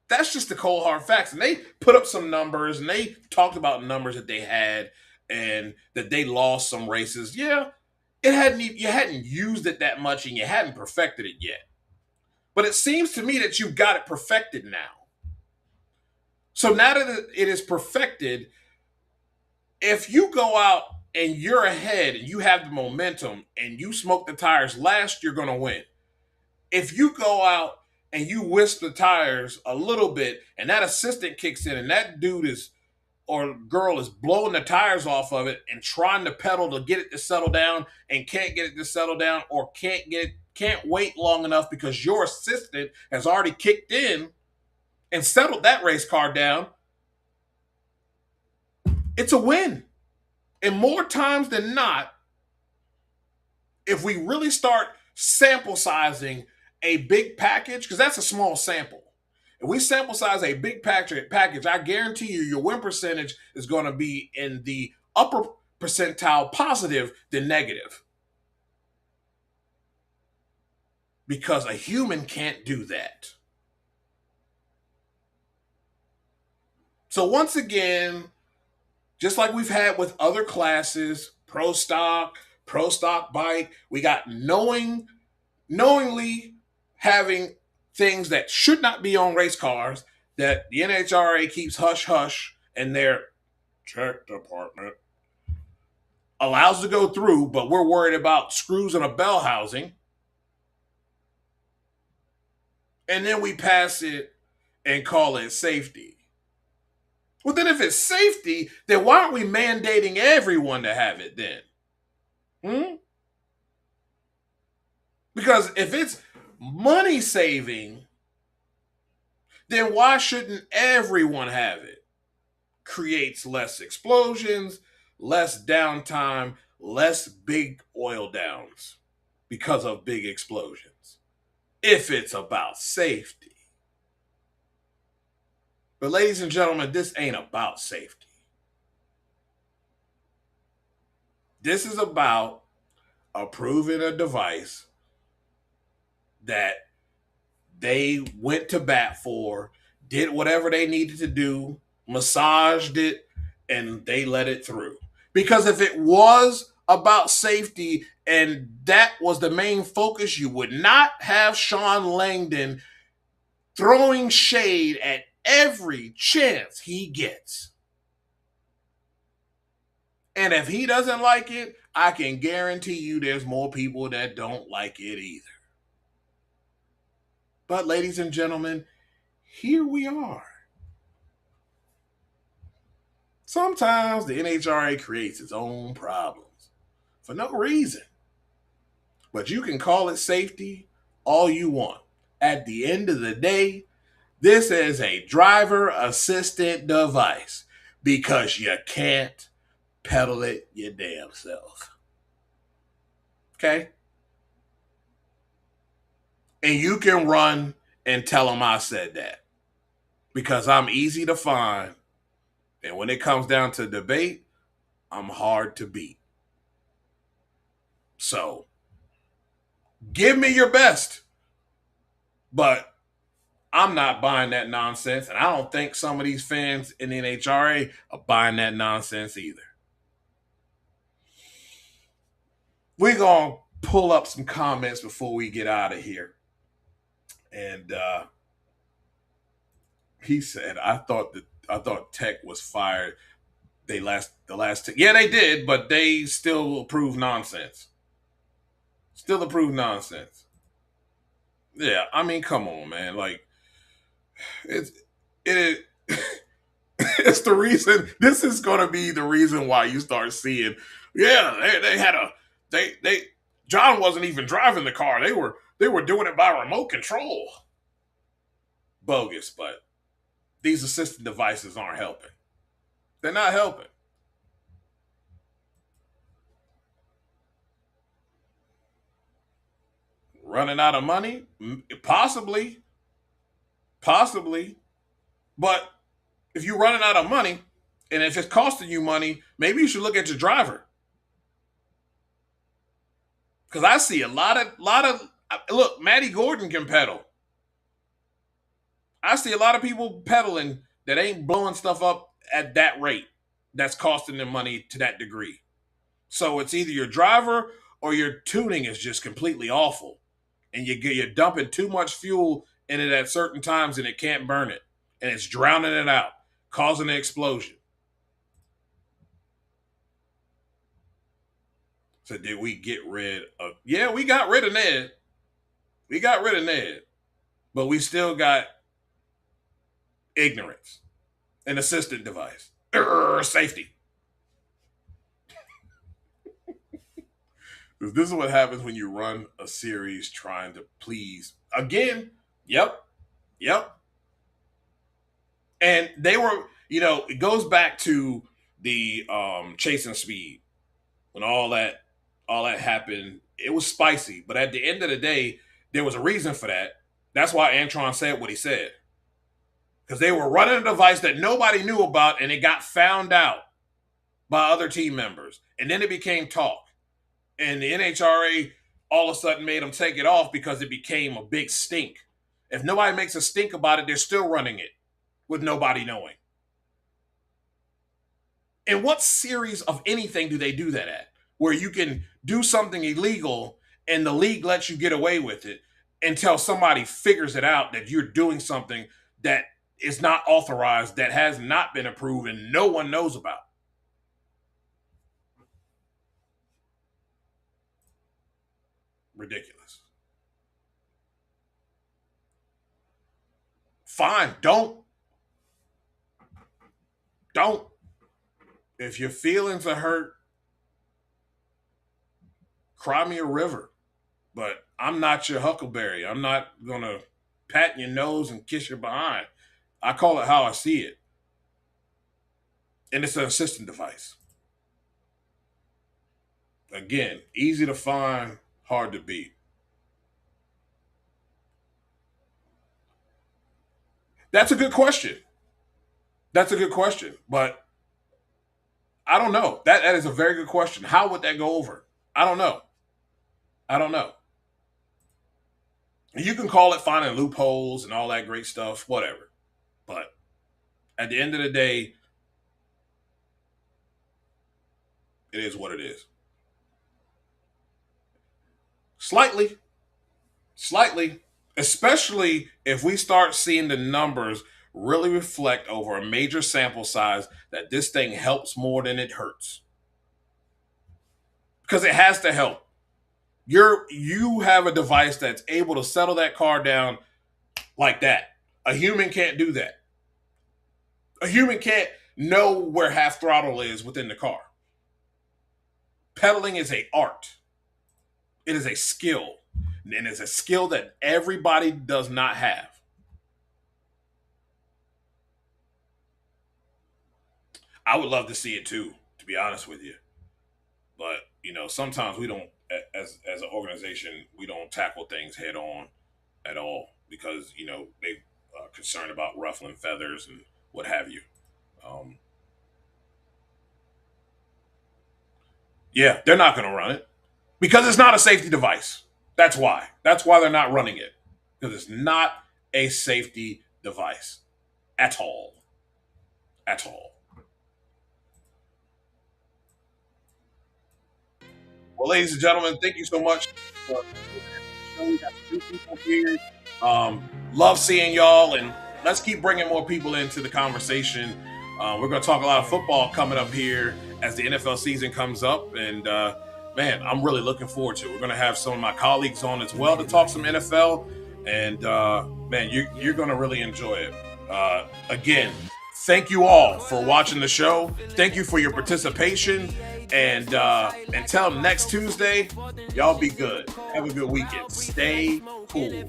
That's just the cold hard facts. And they put up some numbers, and they talked about numbers that they had and that they lost some races. Yeah, you hadn't used it that much, and you hadn't perfected it yet. But it seems to me that you've got it perfected now. So now that it is perfected, if you go out and you're ahead and you have the momentum and you smoke the tires last, you're going to win. If you go out and you whisk the tires a little bit and that assistant kicks in and that dude or girl is blowing the tires off of it and trying to pedal to get it to settle down and can't get it to settle down, or can't wait long enough because your assistant has already kicked in and settled that race car down, it's a win. And more times than not, if we really start sample sizing a big package, because that's a small sample. If we sample size a big package, I guarantee you your win percentage is going to be in the upper percentile positive than negative. Because a human can't do that. So once again, just like we've had with other classes, pro stock bike, we got knowingly having things that should not be on race cars that the NHRA keeps hush hush and their check department allows to go through, but we're worried about screws in a bell housing. And then we pass it and call it safety. Well, then if it's safety, then why aren't we mandating everyone to have it then? Because if it's money saving, then why shouldn't everyone have it? Creates less explosions, less downtime, less big oil downs because of big explosions. If it's about safety. But ladies and gentlemen, this ain't about safety. This is about approving a device that they went to bat for, did whatever they needed to do, massaged it, and they let it through. Because if it was about safety and that was the main focus, you would not have Sean Langdon throwing shade at every chance he gets. And if he doesn't like it, I can guarantee you there's more people that don't like it either. But ladies and gentlemen, here we are. Sometimes the NHRA creates its own problems for no reason. But you can call it safety all you want. At the end of the day, this is a driver assistant device because you can't pedal it your damn self. Okay? And you can run and tell them I said that because I'm easy to find. And when it comes down to debate, I'm hard to beat. So, give me your best. But I'm not buying that nonsense. And I don't think some of these fans in the NHRA are buying that nonsense either. We're going to pull up some comments before we get out of here. And he said, I thought Tech was fired. Yeah, they did, but they still approved nonsense. Still approved nonsense. Yeah, I mean, come on, man. Like, it is. It's the reason. This is going to be the reason why you start seeing. Yeah, they had they. John wasn't even driving the car. They were doing it by remote control. Bogus, but these assistant devices aren't helping. They're not helping. Running out of money? Possibly. But if you're running out of money, and if it's costing you money, maybe you should look at your driver. Because I see a lot of look, Matty Gordon can pedal. I see a lot of people pedaling that ain't blowing stuff up at that rate that's costing them money to that degree. So it's either your driver or your tuning is just completely awful. And you're dumping too much fuel in it at certain times and it can't burn it. And it's drowning it out, causing an explosion. So did we get rid of... Yeah, we got rid of Ned. But we still got ignorance. An assistant device. Safety. This is what happens when you run a series trying to please. Again, yep. And they were, it goes back to the chasing speed. When all that happened, it was spicy. But at the end of the day, there was a reason for that. That's why Antron said what he said. Because they were running a device that nobody knew about, and it got found out by other team members. And then it became talk. And the NHRA all of a sudden made them take it off because it became a big stink. If nobody makes a stink about it, they're still running it with nobody knowing. And what series of anything do they do that at? Where you can do something illegal and the league lets you get away with it until somebody figures it out that you're doing something that is not authorized, that has not been approved, and no one knows about. Ridiculous. Fine, don't. If your feelings are hurt, cry me a river. But I'm not your huckleberry. I'm not going to pat your nose and kiss your behind. I call it how I see it. And it's an assistant device. Again, easy to find, hard to beat. That's a good question. But I don't know. That is a very good question. How would that go over? I don't know. You can call it finding loopholes and all that great stuff, whatever. But at the end of the day, it is what it is. Slightly. especially if we start seeing the numbers really reflect over a major sample size that this thing helps more than it hurts. Because it has to help. You have a device that's able to settle that car down like that. A human can't do that. A human can't know where half throttle is within the car. Pedaling is an art. It is a skill. And it's a skill that everybody does not have. I would love to see it too, to be honest with you. But, sometimes we don't, as an organization, we don't tackle things head on at all because, they are concerned about ruffling feathers and what have you. Yeah, they're not going to run it because it's not a safety device. That's why. That's why they're not running it, because it's not a safety device at all. At all. Well, ladies and gentlemen, thank you so much for we got new people here. Love seeing y'all, and let's keep bringing more people into the conversation. We're going to talk a lot of football coming up here as the NFL season comes up, and man, I'm really looking forward to it. We're going to have some of my colleagues on as well to talk some NFL, and man, you're going to really enjoy it. Again, thank you all for watching the show. Thank you for your participation. And until next Tuesday, y'all be good. Have a good weekend. Stay cool.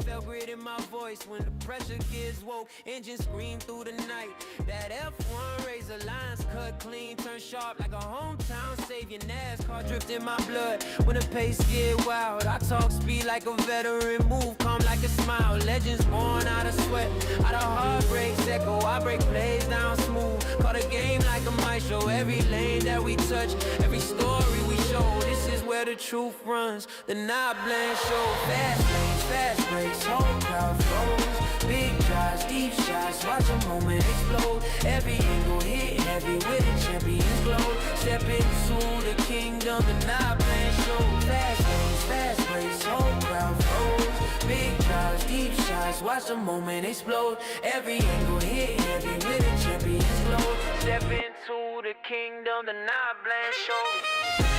When the pressure gets woke, engine scream through the night. That F1 razor lines cut clean, turn sharp like a hometown savior. NASCAR drift in my blood. When the pace get wild, I talk speed like a veteran, move calm like a smile. Legends born out of sweat, out of heartbreaks echo. I break plays down smooth, caught a game like a maestro. Every lane that we touch, every story we show. This is where the truth runs. The Not Bland Show. Fast lanes, fast breaks, whole crowd flows. Big drives, deep shots, watch a moment explode. Every angle hit heavy with a champion's glow. Step into the kingdom, the Not Bland Show. Fast lanes, fast breaks, whole crowd flows. Big drives, deep shots, watch a moment explode. Every angle hit heavy with a champion's glow. Step into the kingdom, the Not Bland Show.